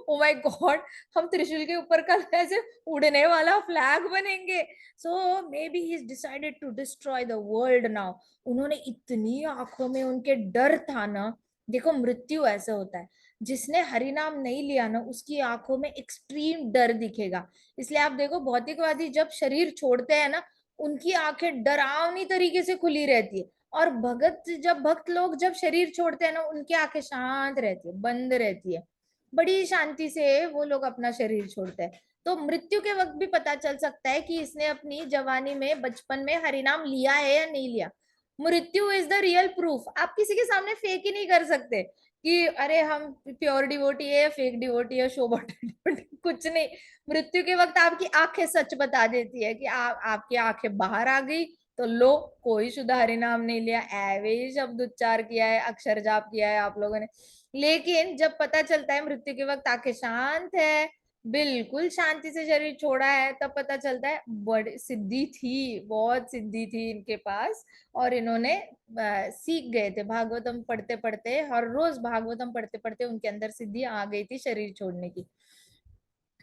ओ माय गॉड, हम त्रिशूल के ऊपर का ऐसे उड़ने वाला फ्लैग बनेंगे। So maybe he decided to destroy the world now. उन्होंने इतनी आंखों में उनके डर था ना। देखो मृत्यु ऐसा होता है, जिसने हरि नाम नहीं लिया ना उसकी आंखों में एक्सट्रीम डर दिखेगा। इसलिए आप देखो भौतिकवादी जब शरीर छोड़ते हैं ना, उनकी आंखें डरावनी तरीके से खुली रहती है। और भक्त लोग जब शरीर छोड़ते हैं ना, उनकी आंखें शांत रहती है, बंद रहती है, बड़ी शांति से वो लोग अपना शरीर छोड़ते हैं। तो मृत्यु के वक्त भी पता चल सकता है कि इसने अपनी जवानी में बचपन में हरिनाम लिया है या नहीं लिया। मृत्यु इज द रियल प्रूफ। आप किसी के सामने फेक ही नहीं कर सकते कि अरे हम प्योर डिवोटी है या फेक डिवोटी है, शो डिवोटी, कुछ नहीं। मृत्यु के वक्त आपकी आंखें सच बता देती है कि आपकी आंखें बाहर आ गई, तो लो कोई शुद्ध हरि नाम नहीं लिया, ऐवे ही शब्द उच्चार किया है, अक्षर जाप किया है आप लोगों ने। लेकिन जब पता चलता है मृत्यु के वक्त आंखें शांत है, बिल्कुल शांति से शरीर छोड़ा है, तब पता चलता है बड़ी सिद्धि थी, बहुत सिद्धि थी इनके पास। और इन्होंने सीख गए थे भागवतम पढ़ते पढ़ते, हर रोज भागवतम पढ़ते पढ़ते उनके अंदर सिद्धि आ गई थी शरीर छोड़ने की।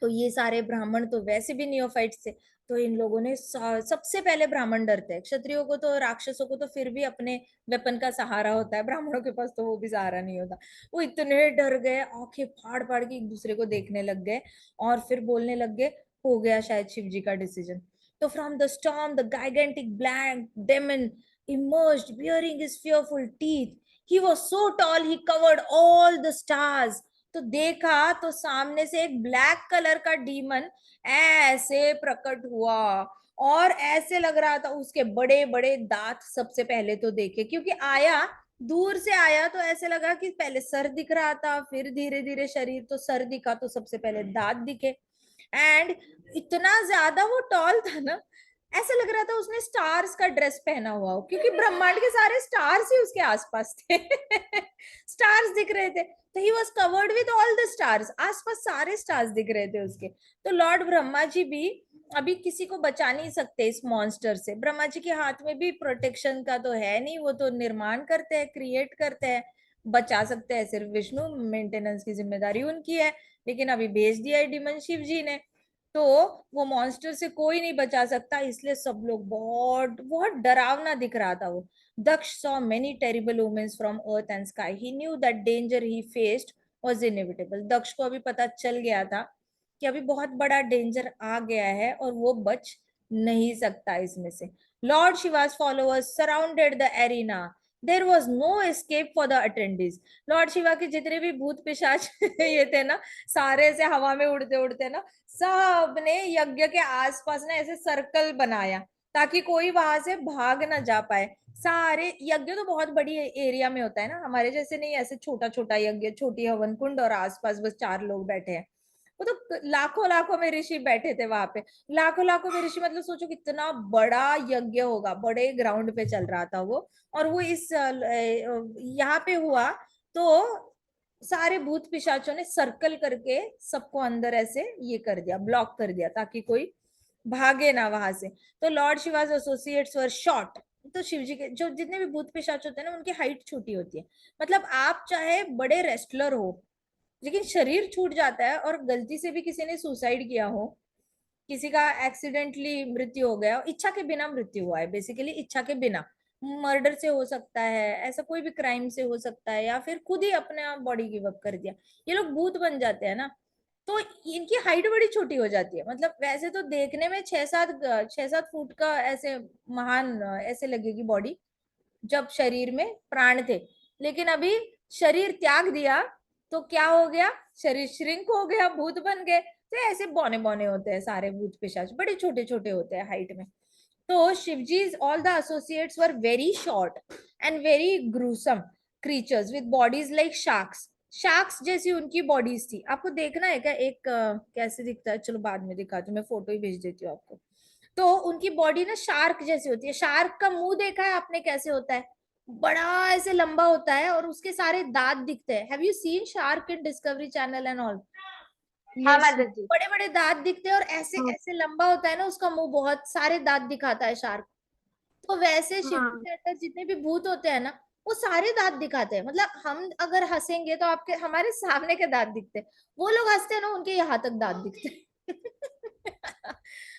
तो ये सारे ब्राह्मण तो वैसे भी नियोफाइट्स थे, तो इन लोगों ने सबसे पहले ब्राह्मण डरते हैं, क्षत्रियों को तो राक्षसों को तो फिर भी अपने वेपन का सहारा होता है, ब्राह्मणों के पास तो वो भी सहारा नहीं होता। वो इतने डर गए, आंखें फाड़ फाड़ के एक दूसरे को देखने लग गए, और फिर बोलने लग गए हो गया शायद शिव जी का डिसीजन। तो from the storm the gigantic black demon emerged bearing his fearful teeth. He was so tall he covered all the stars. तो देखा तो सामने से एक ब्लैक कलर का डीमन ऐसे प्रकट हुआ, और ऐसे लग रहा था उसके बड़े बड़े दांत सबसे पहले तो देखे, क्योंकि आया दूर से आया तो ऐसे लगा कि पहले सर दिख रहा था, फिर धीरे धीरे शरीर, तो सर दिखा तो सबसे पहले दांत दिखे। एंड इतना ज्यादा वो टॉल था ना, ऐसा लग रहा था उसने स्टार्स का ड्रेस पहना हुआ हो, क्योंकि ब्रह्मांड के सारे स्टार्स ही उसके आसपास थे। स्टार्स दिख रहे थे, तो he was covered with all the stars, आसपास सारे स्टार्स दिख रहे थे उसके। तो लॉर्ड ब्रह्मा जी भी अभी किसी को बचा नहीं सकते इस मॉन्स्टर से। ब्रह्मा जी के हाथ में भी प्रोटेक्शन का तो है नहीं, वो तो निर्माण करते हैं, क्रिएट करते हैं, बचा सकते हैं सिर्फ विष्णु, मेंटेनेंस की जिम्मेदारी उनकी है। लेकिन अभी भेज दिया है डिमन शिव जी ने, तो वो मॉन्स्टर से कोई नहीं बचा सकता, इसलिए सब लोग बहुत बहुत डरावना दिख रहा था वो। दक्ष saw many terrible omens from earth and sky. He knew that danger he faced was inevitable. दक्ष को अभी पता चल गया था कि अभी बहुत बड़ा डेंजर आ गया है और वो बच नहीं सकता इसमें से। Lord Shiva's followers surrounded the arena. There was no escape for the attendees. Lord Shiva के जितने भी भूत पिशाच ये थे ना, सारे से हवा में उड़ते उड़ते ना, सब ने यज्ञ के आसपास ना ऐसे सर्कल बनाया, ताकि कोई वहां से भाग ना जा पाए। सारे यज्ञ तो बहुत बड़ी एरिया में होता है ना, हमारे जैसे नहीं ऐसे छोटा छोटा यज्ञ, छोटी हवन कुंड और आसपास बस 4 लोग बैठे हैं। वो तो लाखों लाखों में ऋषि बैठे थे वहां पे, लाखों लाखों में ऋषि, मतलब सोचो कितना बड़ा यज्ञ होगा, बड़े ग्राउंड पे चल रहा था वो। और वो इस यहाँ पे हुआ, तो सारे भूत पिशाचों ने सर्कल करके सबको अंदर ऐसे ये कर दिया, ब्लॉक कर दिया, ताकि कोई भागे ना वहां से। तो लॉर्ड शिवाज एसोसिएट्स वर शॉर्ट। तो शिव जी के जो जितने भी भूत पिशाच होते हैं ना, उनकी हाइट छोटी होती है। मतलब आप चाहे बड़े रेस्लर हो, लेकिन शरीर छूट जाता है, और गलती से भी किसी ने सुसाइड किया हो, किसी का एक्सीडेंटली मृत्यु हो गया, इच्छा के बिना मृत्यु हुआ है, बेसिकली इच्छा के बिना, मर्डर से हो सकता है, ऐसा कोई भी क्राइम से हो सकता है, या फिर खुद ही अपने आप बॉडी गिव अप कर दिया, ये लोग भूत बन जाते हैं ना। तो इनकी हाइट बड़ी छोटी हो जाती है, मतलब वैसे तो देखने में 6-7 फुट का ऐसे महान ऐसे लगेगी बॉडी जब शरीर में प्राण थे, लेकिन अभी शरीर त्याग दिया तो क्या हो गया, शरीर श्रिंक हो गया, भूत बन गए। तो ऐसे बौने बौने होते हैं सारे भूत पिशाच, बड़े छोटे छोटे होते हैं हाइट में। तो शिवजी's all the associates were very short and very gruesome creatures with bodies like sharks. Sharks जैसी उनकी बॉडीज थी। आपको देखना है क्या एक कैसे दिखता है, चलो बाद में दिखाती हूँ, मैं फोटो ही भेज देती हूँ आपको। तो उनकी बॉडी ना शार्क जैसी होती है। शार्क का मुंह देखा है आपने कैसे होता है, बड़ा ऐसे लंबा होता है और उसके सारे दांत दिखते हैं। Have you seen shark in discovery channel and all? हाँ माता जी। बड़े बड़े दांत दिखते हैं और ऐसे हाँ। ऐसे लंबा होता है ना उसका मुंह, बहुत सारे दांत दिखाता है शार्क। तो वैसे शिव हाँ। के अंदर जितने भी भूत होते हैं ना, वो सारे दांत दिखाते हैं। मतलब हम अगर हंसेंगे तो आपके हमारे सामने के दांत दिखते हैं, वो लोग हंसते हैं ना उनके यहाँ तक दांत दिखते हैं।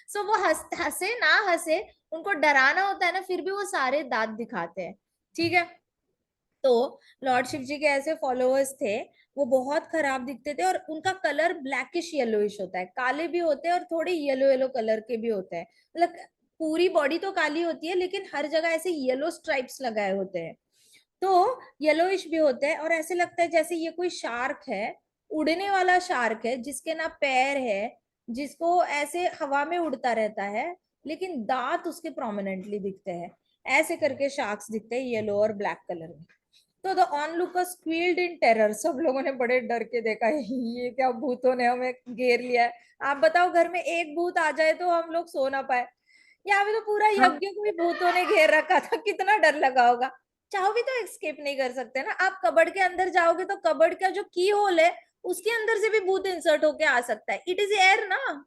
सो वो हंसे ना हंसे, उनको डराना होता है ना, फिर भी वो सारे दांत दिखाते हैं। ठीक है। तो लॉर्ड शिव जी के ऐसे फॉलोअर्स थे, वो बहुत खराब दिखते थे और उनका कलर ब्लैकिश येलोइश होता है। काले भी होते हैं और थोड़े येलो येलो कलर के भी होते हैं। मतलब पूरी बॉडी तो काली होती है लेकिन हर जगह ऐसे येलो स्ट्राइप्स लगाए होते हैं। तो येलोइश भी होते हैं और ऐसे लगता है जैसे ये कोई शार्क है, उड़ने वाला शार्क है जिसके ना पैर है, जिसको ऐसे हवा में उड़ता रहता है, लेकिन दांत उसके प्रोमिनेंटली दिखते हैं। ऐसे करके शार्क्स दिखते हैं येलो और ब्लैक कलर में। तो द ऑनलूकर स्क्वील्ड इन टेरर, सब लोगों ने बड़े डर के देखा, ये क्या भूतों ने हमें घेर लिया है। आप बताओ घर में एक भूत आ जाए तो हम लोग सो ना पाए। यहाँ पे तो पूरा हाँ। यज्ञ को ही भूतों ने घेर रखा था, कितना डर लगा होगा। चाहो भी तो एस्केप नहीं कर सकते ना। आप कबर्ड के अंदर जाओगे तो कबर्ड का जो की होल है उसके अंदर से भी भूत इंसर्ट होके आ सकता है, इट इज एयर ना।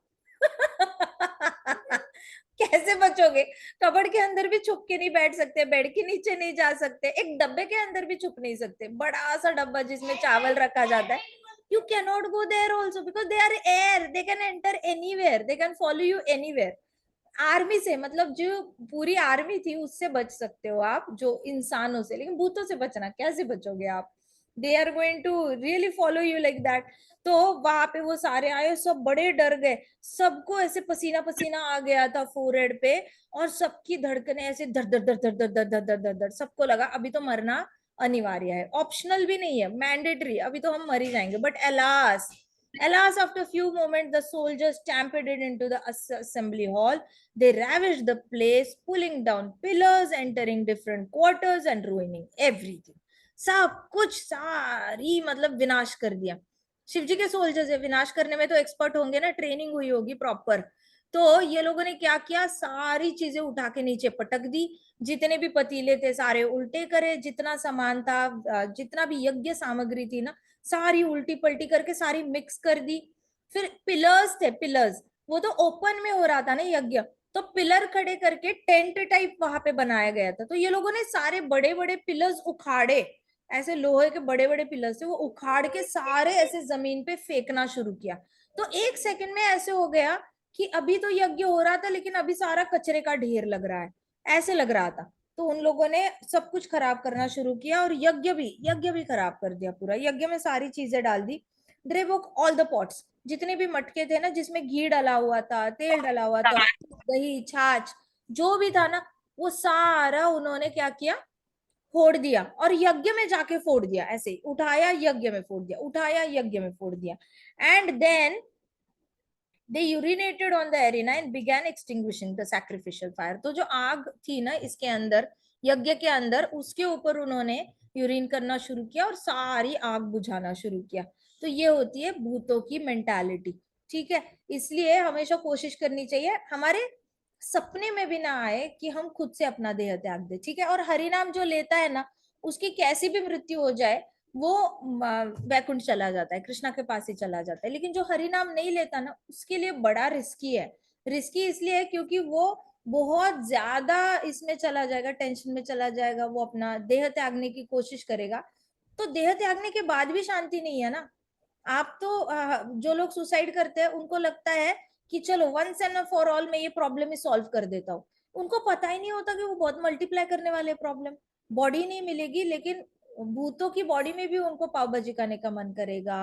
कैसे बचोगे? कबर्ड के अंदर भी छुप के नहीं बैठ सकते, बेड के नीचे नहीं जा सकते, एक डब्बे के अंदर भी छुप नहीं सकते, बड़ा सा डब्बा जिसमें चावल रखा जाता है। You can not go there also because they are air, they can enter anywhere, they can follow you anywhere. Army से, मतलब जो पूरी आर्मी थी उससे बच सकते हो आप, जो इंसानों से, लेकिन भूतों से बचना कैसे बचोगे आप? They are going to really follow you like that. तो वहां पे वो सारे आए, सब बड़े डर गए, सबको ऐसे पसीना पसीना आ गया था फोरहेड पे, और सबकी धड़कने ऐसे धड़ धड़ धड़ धड़ धड़ धड़ धड़ धड़ धड़ धड़। सबको लगा अभी तो मरना अनिवार्य है, ऑप्शनल भी नहीं है, मैंडेटरी, अभी तो हम मर ही जाएंगे। But alas, after few moments, the soldiers stampeded into the assembly hall. They ravaged the place, pulling down pillars, entering different quarters, and ruining everything. सब कुछ सारी मतलब विनाश कर दिया। शिवजी के सोल्जर्स है, विनाश करने में तो एक्सपर्ट होंगे ना, ट्रेनिंग हुई होगी प्रॉपर। तो ये लोगों ने क्या किया, सारी चीजें उठा के नीचे पटक दी। जितने भी पतीले थे सारे उल्टे करे, जितना सामान था, जितना भी यज्ञ सामग्री थी ना, सारी उल्टी पलटी करके सारी मिक्स कर दी। फिर पिलर्स थे, पिलर्स, वो तो ओपन में हो रहा था ना यज्ञ, तो पिलर खड़े करके टेंट टाइप वहां पे बनाया गया था। तो ये लोगों ने सारे बड़े बड़े पिलर्स उखाड़े, ऐसे लोहे के बड़े बड़े पिलर्स थे, वो उखाड़ के सारे ऐसे जमीन पे फेंकना शुरू किया। तो एक सेकंड में ऐसे हो गया कि अभी तो यज्ञ हो रहा था लेकिन अभी सारा कचरे का ढेर लग रहा है, ऐसे लग रहा था। तो उन लोगों ने सब कुछ खराब करना शुरू किया और यज्ञ भी खराब कर दिया पूरा। यज्ञ में सारी चीजें डाल दी। They broke all the pots, जितने भी मटके थे ना जिसमें घी डाला हुआ था, तेल डाला हुआ था, दही छाछ जो भी था ना, वो सारा उन्होंने क्या किया, फोड़ दिया और यज्ञ में जाके फोड़ दिया। ऐसे ही उठाया यज्ञ में फोड़ दिया, उठाया यज्ञ में फोड़ दिया। And then they urinated on the arena and began extinguishing the sacrificial fire. तो जो आग थी ना इसके अंदर, यज्ञ के अंदर, उसके ऊपर उन्होंने यूरिन करना शुरू किया और सारी आग बुझाना शुरू किया। तो ये होती है भूतों की मेंटालिटी। ठीक है, इसलिए हमेशा कोशिश करनी चाहिए हमारे सपने में भी ना आए कि हम खुद से अपना देह त्याग दे। ठीक है, और हरि नाम जो लेता है ना, उसकी कैसी भी मृत्यु हो जाए वो वैकुंठ चला जाता है, कृष्णा के पास ही चला जाता है। लेकिन जो हरि नाम नहीं लेता ना, उसके लिए बड़ा रिस्की है। रिस्की इसलिए है क्योंकि वो बहुत ज्यादा इसमें चला जाएगा, टेंशन में चला जाएगा, वो अपना देह त्यागने की कोशिश करेगा। तो देह त्यागने के बाद भी शांति नहीं है ना। आप तो जो लोग सुसाइड करते हैं उनको लगता है कि चलो वंस एंड फॉर ऑल मैं ये प्रॉब्लम ही सॉल्व कर देता हूँ। उनको पता ही नहीं होता कि वो बहुत मल्टीप्लाई करने वाले प्रॉब्लम। बॉडी नहीं मिलेगी लेकिन भूतों की बॉडी में भी उनको पाव भाजी खाने का मन करेगा,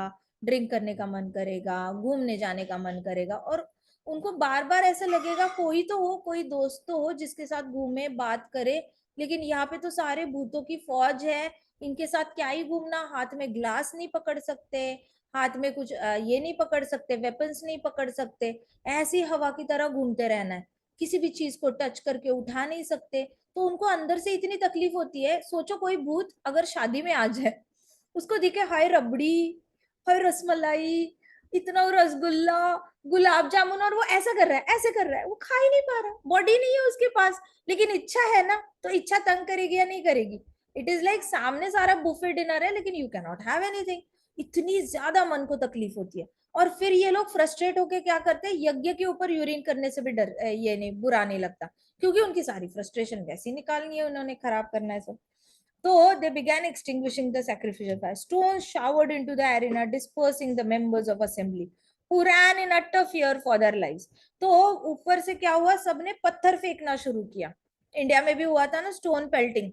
ड्रिंक करने का मन करेगा, घूमने जाने का मन करेगा, और उनको बार बार ऐसा लगेगा कोई तो हो, कोई दोस्त तो हो जिसके साथ घूमे, बात करे। लेकिन यहाँ पे तो सारे भूतों की फौज है, इनके साथ क्या ही घूमना, हाथ में ग्लास नहीं पकड़ सकते, हाथ में कुछ ये नहीं पकड़ सकते, वेपन्स नहीं पकड़ सकते, ऐसी हवा की तरह घूमते रहना है, किसी भी चीज को टच करके उठा नहीं सकते। तो उनको अंदर से इतनी तकलीफ होती है। सोचो कोई भूत अगर शादी में आ जाए, उसको दिखे हाय रबड़ी, हाय रसमलाई, इतना रसगुल्ला, गुलाब जामुन, और वो ऐसा कर रहा है, ऐसे कर रहा है, वो खा ही नहीं पा रहा, बॉडी नहीं है उसके पास, लेकिन इच्छा है ना, तो इच्छा तंग करेगी या नहीं करेगी? इट इज लाइक सामने सारा बुफे डिनर है लेकिन you can not have anything. इतनी ज्यादा मन को तकलीफ होती है। और फिर ये लोग फ्रस्ट्रेट होके क्या करते हैं, यज्ञ के ऊपर यूरिन करने से भी डर ये नहीं, बुरा नहीं लगता, क्योंकि उनकी सारी फ्रस्ट्रेशन वैसी निकालनी है, उन्होंने खराब करना है सब। So they began extinguishing the sacrificial fire. Stones showered into the arena, dispersing the members of assembly, who ran in utter fear for their lives. तो ऊपर से क्या हुआ, सबने पत्थर फेंकना शुरू किया। इंडिया में भी हुआ था ना स्टोन पेल्टिंग,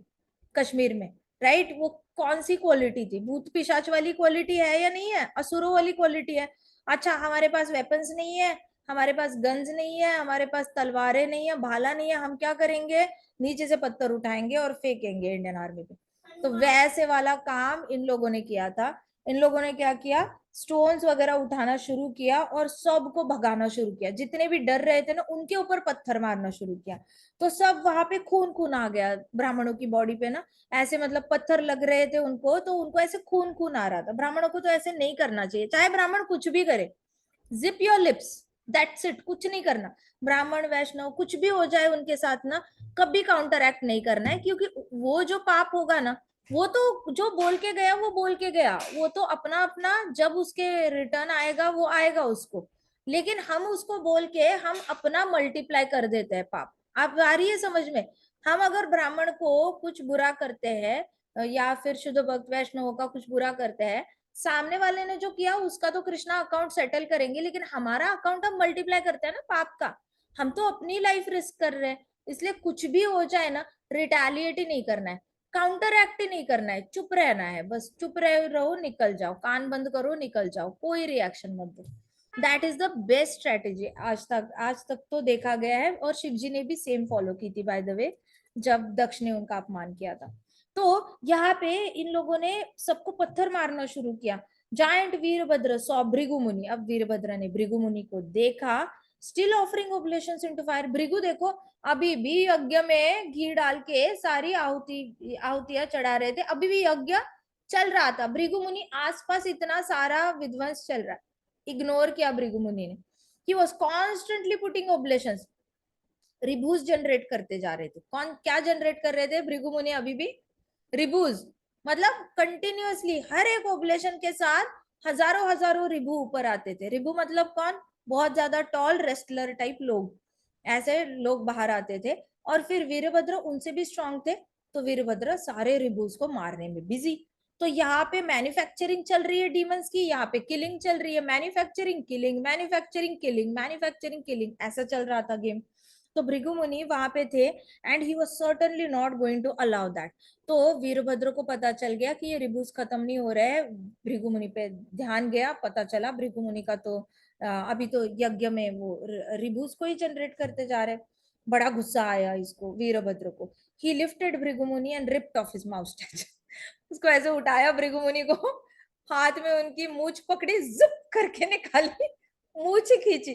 कश्मीर में, राइट? वो कौन सी क्वालिटी थी? भूत पिशाच वाली क्वालिटी है या नहीं है? असुरों वाली क्वालिटी है। अच्छा, हमारे पास वेपन्स नहीं है, हमारे पास गन्स नहीं है, हमारे पास तलवारें नहीं है, भाला नहीं है, हम क्या करेंगे? नीचे से पत्थर उठाएंगे और फेंकेंगे इंडियन आर्मी पे। तो वैसे वाला काम इन लोगों ने किया था। इन लोगों ने क्या किया, स्टोन्स वगैरह उठाना शुरू किया और सबको भगाना शुरू किया, जितने भी डर रहे थे ना उनके ऊपर पत्थर मारना शुरू किया। तो सब वहां पे खून खून आ गया ब्राह्मणों की बॉडी पे ना, ऐसे मतलब पत्थर लग रहे थे उनको, तो उनको ऐसे खून खून आ रहा था। ब्राह्मणों को तो ऐसे नहीं करना चाहिए, चाहे ब्राह्मण कुछ भी करे, zip your lips, that's it, कुछ नहीं करना। ब्राह्मण वैष्णव कुछ भी हो जाए उनके साथ ना, कभी काउंटर एक्ट नहीं करना है, क्योंकि वो जो पाप होगा ना, वो तो जो बोल के गया वो बोल के गया, वो तो अपना अपना जब उसके रिटर्न आएगा वो आएगा उसको। लेकिन हम उसको बोल के हम अपना मल्टीप्लाई कर देते हैं पाप। आप आ रही है समझ में? हम अगर ब्राह्मण को कुछ बुरा करते हैं या फिर शुद्ध भक्त वैष्णव का कुछ बुरा करते हैं, सामने वाले ने जो किया उसका तो कृष्णा अकाउंट सेटल करेंगे, लेकिन हमारा अकाउंट हम मल्टीप्लाई करते हैं ना पाप का। हम तो अपनी लाइफ रिस्क कर रहे हैं, इसलिए कुछ भी हो जाए ना, रिटेलिएट ही नहीं करना है, काउंटर एक्ट ही नहीं करना है, चुप रहना है, बस चुप रहो, निकल जाओ, कान बंद करो, निकल जाओ, कोई रिएक्शन मत दो। That is the best strategy आज तक तो देखा गया है, और शिव जी ने भी सेम फॉलो की थी बाय द वे, जब दक्ष ने उनका अपमान किया था। तो यहाँ पे इन लोगों ने सबको पत्थर मारना शुरू किया। जायंट वीरभद्र सॉ भृगु मुनि, अब वीरभद्र ने भृगु मुनि को देखा, still offering oblations into fire. Bhrigu देखो अभी भी यज्ञ में घी डाल के सारी आहुतियां चढ़ा रहे थे, अभी भी यज्ञ चल रहा था, भृगु मुनि आसपास इतना सारा विध्वंस चल रहा है, इग्नोर किया भृगु मुनि ने। He was constantly putting oblations, रिबूज जनरेट करते जा रहे थे। कौन क्या जनरेट कर रहे थे भृगु मुनि? अभी भी रिबूज, मतलब कंटिन्यूअसली हर एक ओब्लेशन के साथ हजारों हजारों रिबू ऊपर आते थे। रिबू मतलब कौन? बहुत ज्यादा टॉल रेस्लर टाइप लोग, ऐसे लोग बाहर आते थे। और फिर वीरभद्र उनसे भी स्ट्रांग थे, तो वीरभद्र सारे रिबूज को मारने में बिजी। तो यहाँ पे मैन्युफैक्चरिंग चल रही है डीमंस की, यहाँ पे किलिंग चल रही है, manufacturing killing, manufacturing killing, manufacturing killing, ऐसा चल रहा था गेम। तो भृगु मुनि वहां पे थे, and he was certainly not going to allow that. तो वीरभद्र को पता चल गया कि ये रिबूज खत्म नहीं हो रहे हैं, भृगु मुनि पे ध्यान गया, पता चला भृगु मुनि का तो अभी तो यज्ञ में वो रिबूज को ही जनरेट करते जा रहे। बड़ा गुस्सा आया इसको वीरभद्र को। ही लिफ्टेड भृगु मुनि एंड रिप्ड ऑफ हिज माउस्टैच। उसको ऐसे उठाया भृगु मुनि को, हाथ में उनकी मूछ पकड़ी, जिप करके निकाली, मूछ खींची,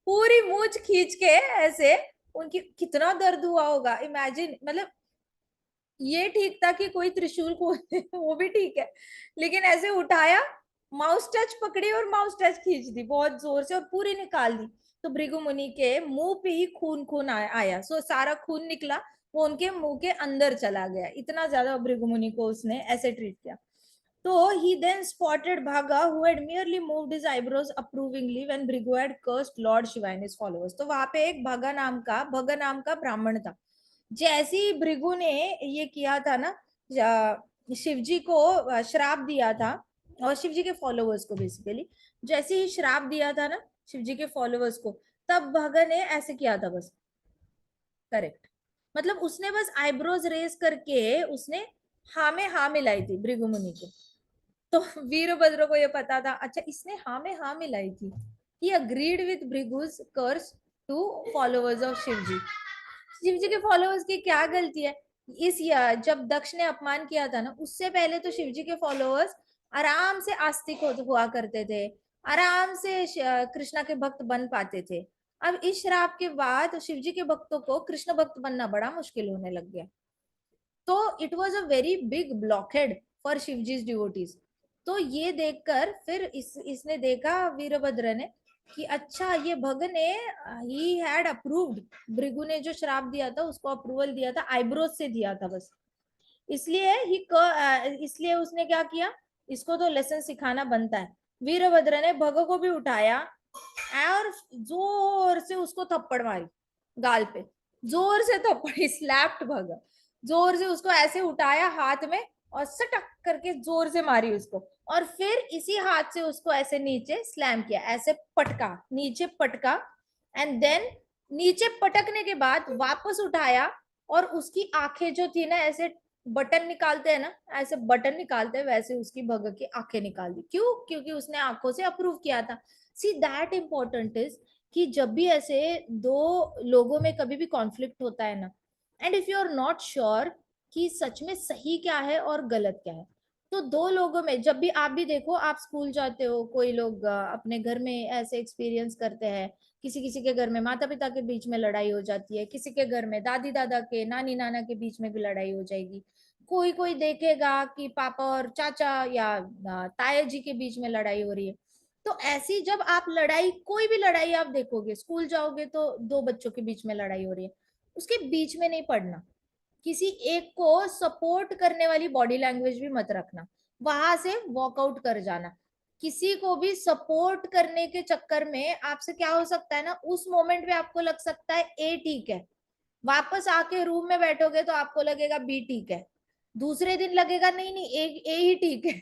पूरी मूछ खींच के ऐसे, उनकी कितना दर्द हुआ होगा इमेजिन। मतलब ये ठीक था कि कोई त्रिशूल को वो भी ठीक है, लेकिन ऐसे उठाया, माउस टच पकड़ी और माउस टच खींच दी बहुत जोर से और पूरी निकाल दी। तो भृगु मुनि के मुंह पे ही खून खून आया। सो सारा खून निकला, वो उनके मुंह के अंदर चला गया, इतना ज्यादा भृगु मुनि को उसने ऐसे ट्रीट किया। तो he then spotted Bhaga, who had merely moved his eyebrows approvingly when Bhrigu had cursed Lord Shiva and his followers. तो वहां पे एक भगा नाम का ब्राह्मण था। जैसे ही भृगु ने ये किया था ना, शिव जी को श्राप दिया था, और शिव जी के फॉलोअर्स को बेसिकली, जैसे ही श्राप दिया था ना शिव जी के फॉलोअर्स को, तब भगा ने ऐसे किया था बस, करेक्ट। मतलब उसने बस आईब्रोज रेस करके उसने हाँ में हाँ मिलाई थी भृगु मुनि के। तो वीरभद्र को ये पता था, अच्छा इसने हाँ में हाँ मिलाई थी। He agreed with Bhrigu's curse to followers of Shivji. Shivji के फॉलोअर्स की क्या गलती है? जब दक्ष ने अपमान किया था ना, उससे पहले तो शिवजी के फॉलोअर्स आराम से आस्तिक हुआ करते थे, आराम से कृष्णा के भक्त बन पाते थे। अब इस श्राप के बाद शिवजी के भक्तों को कृष्ण भक्त बनना बड़ा मुश्किल होने लग गया। तो it was a very big blockhead for Shivji's devotees. तो ये देखकर फिर इसने देखा वीरभद्र ने कि अच्छा ये भग ने ही हैड अप्रूव्ड, भृगु ने जो श्राप दिया था उसको अप्रूवल दिया था, आईब्रोज से दिया था बस, इसलिए इसलिए उसने क्या किया, इसको तो लेसन सिखाना बनता है। वीरभद्र ने भग को भी उठाया और जोर से उसको थप्पड़ मारी गाल पे, जोर से थप्पड़, स्लैप्ड भग, जोर से उसको ऐसे उठाया हाथ में और सटक करके जोर से मारी उसको, और फिर इसी हाथ से उसको ऐसे नीचे स्लैम किया, ऐसे पटका, नीचे पटका, एंड देन नीचे पटकने के बाद वापस उठाया और उसकी आंखें जो थी ना, ऐसे बटन निकालते हैं ना, ऐसे बटन निकालते हैं वैसे उसकी भगत की आंखें निकाल दी। क्यों? क्योंकि उसने आंखों से अप्रूव किया था। सी दैट इम्पोर्टेंट इज कि जब भी ऐसे दो लोगों में कभी भी कॉन्फ्लिक्ट होता है ना, and if you are not sure कि सच में सही क्या है और गलत क्या है, तो दो लोगों में जब भी आप भी देखो, आप स्कूल जाते हो, कोई लोग अपने घर में ऐसे एक्सपीरियंस करते हैं, किसी किसी के घर में माता पिता के बीच में लड़ाई हो जाती है, किसी के घर में दादी दादा के, नानी नाना के बीच में भी लड़ाई हो जाएगी, कोई कोई देखेगा कि पापा और चाचा या ताया जी के बीच में लड़ाई हो रही है। तो ऐसी जब आप लड़ाई, कोई भी लड़ाई आप देखोगे, स्कूल जाओगे तो दो बच्चों के बीच में लड़ाई हो रही है, उसके बीच में नहीं पड़ना, किसी एक को सपोर्ट करने वाली बॉडी लैंग्वेज भी मत रखना, वहां से वॉकआउट कर जाना। किसी को भी सपोर्ट करने के चक्कर में आपसे क्या हो सकता है ना, उस मोमेंट में आपको लग सकता है ए ठीक है, वापस आके रूम में बैठोगे तो आपको लगेगा बी ठीक है, दूसरे दिन लगेगा नहीं नहीं ए ही ठीक है,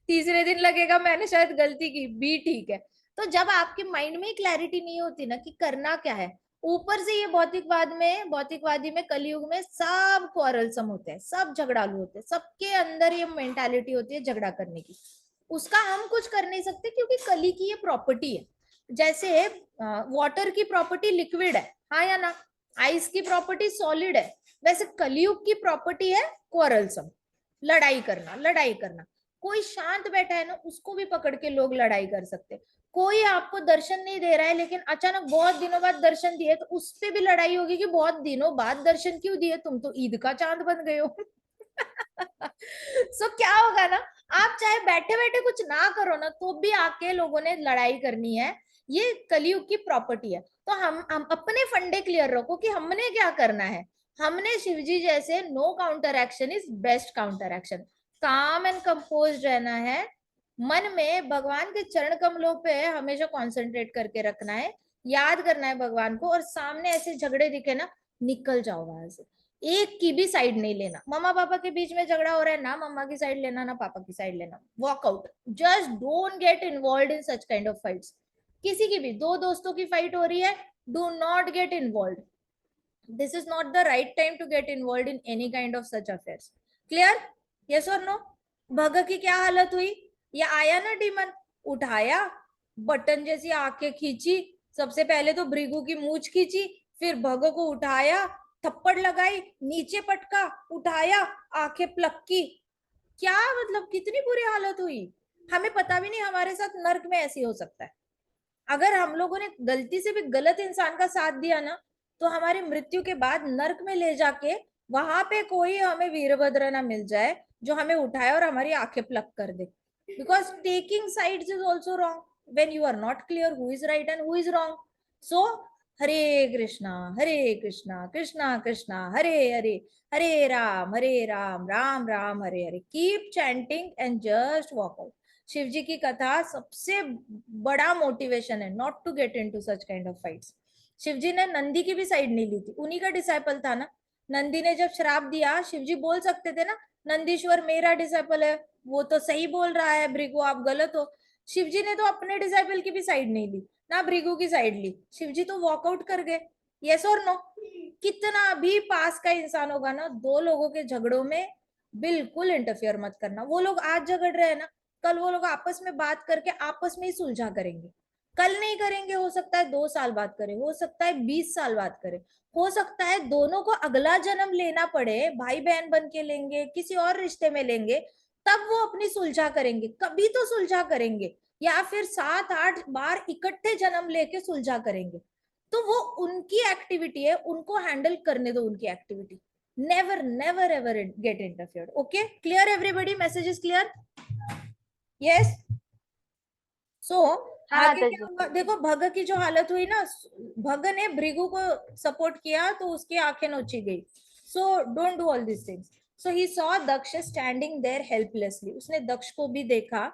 तीसरे दिन लगेगा मैंने शायद गलती की, बी ठीक है। तो जब आपके माइंड में क्लैरिटी नहीं होती ना कि करना क्या है, ऊपर से ये भौतिकवादी में कलयुग में सब क्वारलसम होते हैं, सब झगड़ालू होते हैं, सबके अंदर ये मेंटालिटी होती है झगड़ा करने की, उसका हम कुछ कर नहीं सकते क्योंकि कली की ये प्रॉपर्टी है। जैसे वाटर की प्रॉपर्टी लिक्विड है, हाँ या ना, आइस की प्रॉपर्टी सॉलिड है, वैसे कलयुग की प्रॉपर्टी है क्वारलसम, लड़ाई करना, लड़ाई करना। कोई शांत बैठा है ना, उसको भी पकड़ के लोग लड़ाई कर सकते। कोई आपको दर्शन नहीं दे रहा है लेकिन अचानक बहुत दिनों बाद दर्शन दिए, तो उस पे भी लड़ाई होगी कि बहुत दिनों बाद दर्शन क्यों दिए, तुम तो ईद का चांद बन गए हो। सो क्या होगा ना, आप चाहे बैठे बैठे कुछ ना करो ना, तो भी आके लोगों ने लड़ाई करनी है, ये कलयुग की प्रॉपर्टी है। तो हम अपने फंडे क्लियर रखो कि हमने क्या करना है। हमने शिवजी जैसे no counter action is best counter action, calm and compose रहना है, मन में भगवान के चरण कमलों पे हमेशा कंसंट्रेट करके रखना है, याद करना है भगवान को, और सामने ऐसे झगड़े दिखे ना, निकल जाओ वहां से, एक की भी साइड नहीं लेना। मम्मा पापा के बीच में झगड़ा हो रहा है ना, मम्मा की साइड लेना ना पापा की साइड लेना, walkout, just don't get involve in such kind of fights. किसी की भी, दो दोस्तों की फाइट हो रही है, do not get involve, this is not the right time to get involve in any kind of such affairs. Clear? Yes और नो? भग की क्या हालत हुई, ये आया ना डीमन, उठाया, बटन जैसी आंखें खींची, सबसे पहले तो भृगु की मूछ खींची, फिर भग को उठाया, थप्पड़ लगाई, नीचे पटका, उठाया, आंखें प्लक की, क्या मतलब कितनी बुरी हालत हुई। हमें पता भी नहीं हमारे साथ नर्क में ऐसे हो सकता है। अगर हम लोगों ने गलती से भी गलत इंसान का साथ दिया ना, तो हमारी मृत्यु के बाद नर्क में ले जाके वहां पे कोई हमें वीरभद्र ना मिल जाए जो हमें उठाए और हमारी आंखें प्लक कर दे, because taking sides is also wrong when you are not clear who is right and who is wrong. So Hare Krishna Krishna Krishna Hare Hare, Hare Ram Ram Ram Hare Hare, keep chanting and just walk out. Shiv ji की कथा सबसे बड़ा मोटिवेशन है not to get into such kind of fights. Shiv ji ने नंदी की भी side नहीं ली थी, उन्हीं का डिसाइपल था ना। नंदी ने जब श्राप दिया, शिव जी बोल सकते थे ना, नंदीश्वर मेरा डिसाइपल है, वो तो सही बोल रहा है, भृगु आप गलत हो। शिव जी ने तो अपने डिसाइपल की भी साइड नहीं ली, ना भृगु की साइड ली, शिव जी तो वॉकआउट कर गए। यस और नो? कितना भी पास का इंसान होगा ना, दो लोगों के झगड़ों में बिल्कुल इंटरफियर मत करना। वो लोग आज झगड़ रहे हैं ना, कल वो लोग आपस में बात करके आपस में ही सुलझा करेंगे। कल नहीं करेंगे, हो सकता है 2 साल बाद करें, हो सकता है 20 साल बाद करें, हो सकता है दोनों को अगला जन्म लेना पड़े, भाई बहन बन के लेंगे, किसी और रिश्ते में लेंगे, तब वो अपनी सुलझा करेंगे, कभी तो सुलझा करेंगे, या फिर 7-8 बार इकट्ठे जन्म लेके सुलझा करेंगे। तो वो उनकी एक्टिविटी है, उनको हैंडल करने दो उनकी activity. Never never ever get interfered. Okay, clear everybody? Message is clear? Yes. So हाँ आगे माता क्या जी। हुआ देखो, भग की जो हालत हुई ना, भग ने भृगु को सपोर्ट किया तो उसकी आंखें नोची गई। So don't do all this things. So he saw Daksha standing there helplessly. उसने दक्ष को भी देखा,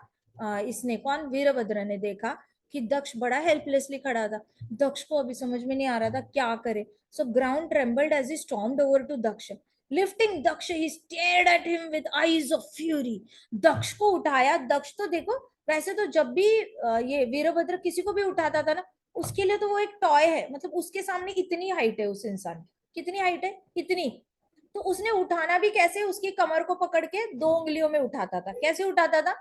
इसने कौन, वीरभद्र ने देखा कि दक्ष बड़ा हेल्पलेसली खड़ा था। दक्ष को अभी समझ में नहीं आ रहा था क्या करे। So ground trembled as he stormed over to Daksha. Lifting Daksha he stared at him with eyes of fury. Daksha को उठाया। दक्ष तो देखो, वैसे तो जब भी ये वीरभद्र किसी को भी उठाता था ना, उसके लिए तो वो एक टॉय है, मतलब उसके सामने इतनी हाइट है उस इंसान की। कितनी हाइट है? इतनी। तो उसने उठाना भी कैसे? उसकी कमर को पकड़ के 2 उंगलियों में उठाता था। कैसे उठाता था?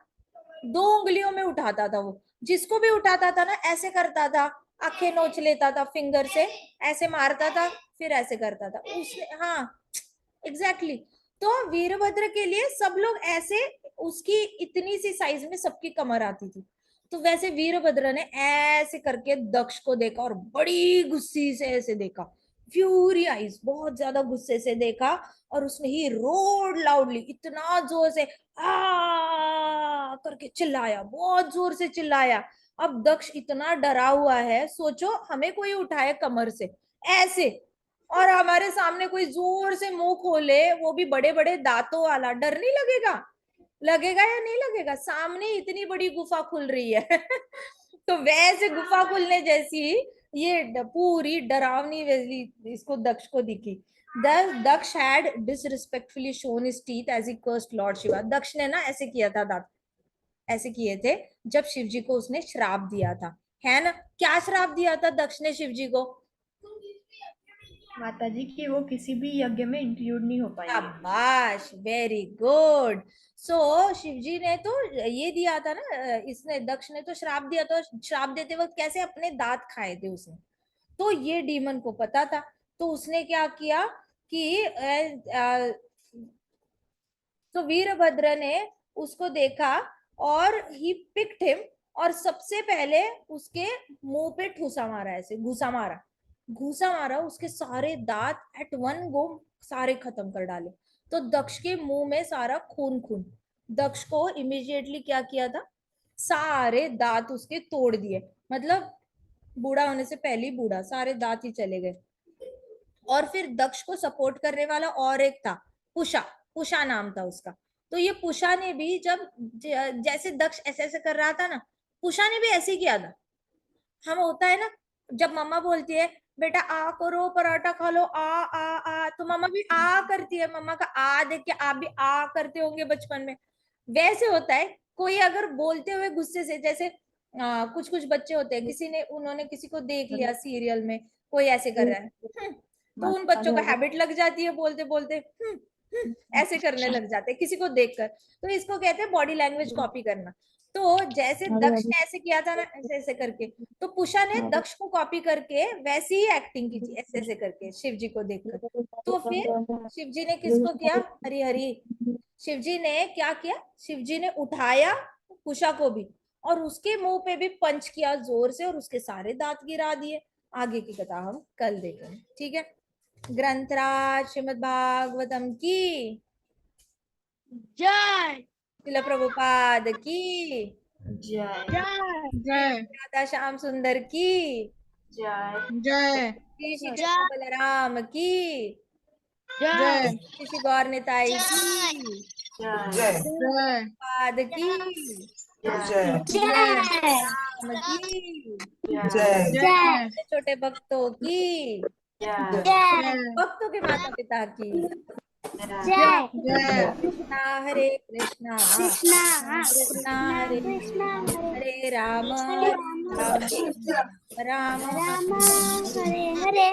2 उंगलियों में उठाता था वो। जिसको भी उठाता था ना, ऐसे करता था, आंखें नोच लेता था फिंगर से, ऐसे मारता था, फिर ऐसे करता था उसने। हाँ, एग्जैक्टली exactly। तो वीरभद्र के लिए सब लोग ऐसे, उसकी इतनी सी साइज में सबकी कमर आती थी। तो वैसे वीरभद्र ने ऐसे करके दक्ष को देखा और बड़ी गुस्से से ऐसे देखा, फ्यूरी आइज, बहुत ज्यादा गुस्से से देखा। और उसने ही रोड लाउडली, इतना जोर से आ करके चिल्लाया, बहुत जोर से चिल्लाया। अब दक्ष इतना डरा हुआ है, सोचो हमें कोई उठाए कमर से ऐसे, और हमारे सामने कोई जोर से मुंह खोले, वो भी बड़े बड़े दांतों वाला, डर नहीं लगेगा? लगेगा या नहीं लगेगा? सामने इतनी बड़ी गुफा खुल रही है तो वैसे गुफा खुलने जैसी ये पूरी डरावनी वैली इसको दक्ष को दिखी। Daksha had disrespectfully shown his teeth as he cursed lord Shiva. Daksha ने ना ऐसे किया था, दांत ऐसे किए थे जब शिव जी को उसने श्राप दिया था, है ना? क्या श्राप दिया था दक्ष ने शिव जी को? माता जी कि वो किसी भी यज्ञ में इंक्लूड नहीं हो पाएंगे। शाबाश, वेरी गुड। सो शिवजी ने तो ये दिया था ना, इसने दक्ष ने तो श्राप दिया। तो श्राप देते वक्त कैसे अपने दांत खाए थे उसने, तो ये डीमन को पता था। तो उसने क्या किया कि तो वीरभद्र ने उसको देखा और ही पिक्ड हिम, और सबसे पहले उसके मुंह पे ठूसा मारा, ऐसे घुसा मारा, घुसा मारा। उसके सारे दांत एट वन गो सारे खत्म कर डाले। तो दक्ष के मुंह में सारा खून खून। दक्ष को इमीडिएटली क्या किया था? सारे दांत उसके तोड़ दिए, मतलब बूढ़ा होने से पहले ही बूढ़ा, सारे दांत ही चले गए। और फिर दक्ष को सपोर्ट करने वाला और एक था, पुषा। पुषा नाम था उसका। तो ये पुषा ने भी जब जैसे दक्ष ऐसे ऐसे कर रहा था ना, पुषा ने भी ऐसे ही किया था। हम होता है ना, जब मम्मा बोलती है बेटा आ करो, पराठा खा लो, आ, तो मम्मा भी आ करती है। मम्मा का आ देख के आप भी आ करते होंगे बचपन में। वैसे होता है, कोई अगर बोलते हुए गुस्से से, जैसे कुछ कुछ बच्चे होते हैं, किसी ने, उन्होंने किसी को देख लिया सीरियल में, कोई ऐसे कर रहा है, तो उन बच्चों को हैबिट लग जाती है बोलते बोलते ऐसे करने लग जाते हैं किसी को देखकर। तो इसको कहते हैं बॉडी लैंग्वेज कॉपी करना। तो जैसे दक्ष ने ऐसे किया था ना, ऐसे ऐसे करके, तो पुषा ने दक्ष को कॉपी करके वैसी ही एक्टिंग की थी, ऐसे ऐसे करके शिव जी को देखकर। तो फिर शिव जी ने किसको किया? हरी हरी। शिव जी ने क्या किया? शिव जी ने उठाया पुषा को भी, और उसके मुंह पे भी पंच किया जोर से, और उसके सारे दांत गिरा दिए। आगे की कथा हम कल देखेंगे, ठीक है? ग्रंथराज श्रीमद् भागवतम की जय श्रील प्रभुपाद की जय जय राधा श्याम सुंदर की जय जय श्री श्री कृष्ण बलराम की जय श्री श्री गौर निताई की जय जय पाद की जय राम की जय जय छोटे छोटे भक्तों की, जय भक्तों के माता पिता की। जय जय कृष्णा हरे कृष्णा कृष्णा हरे हरे राम राम राम राम हरे हरे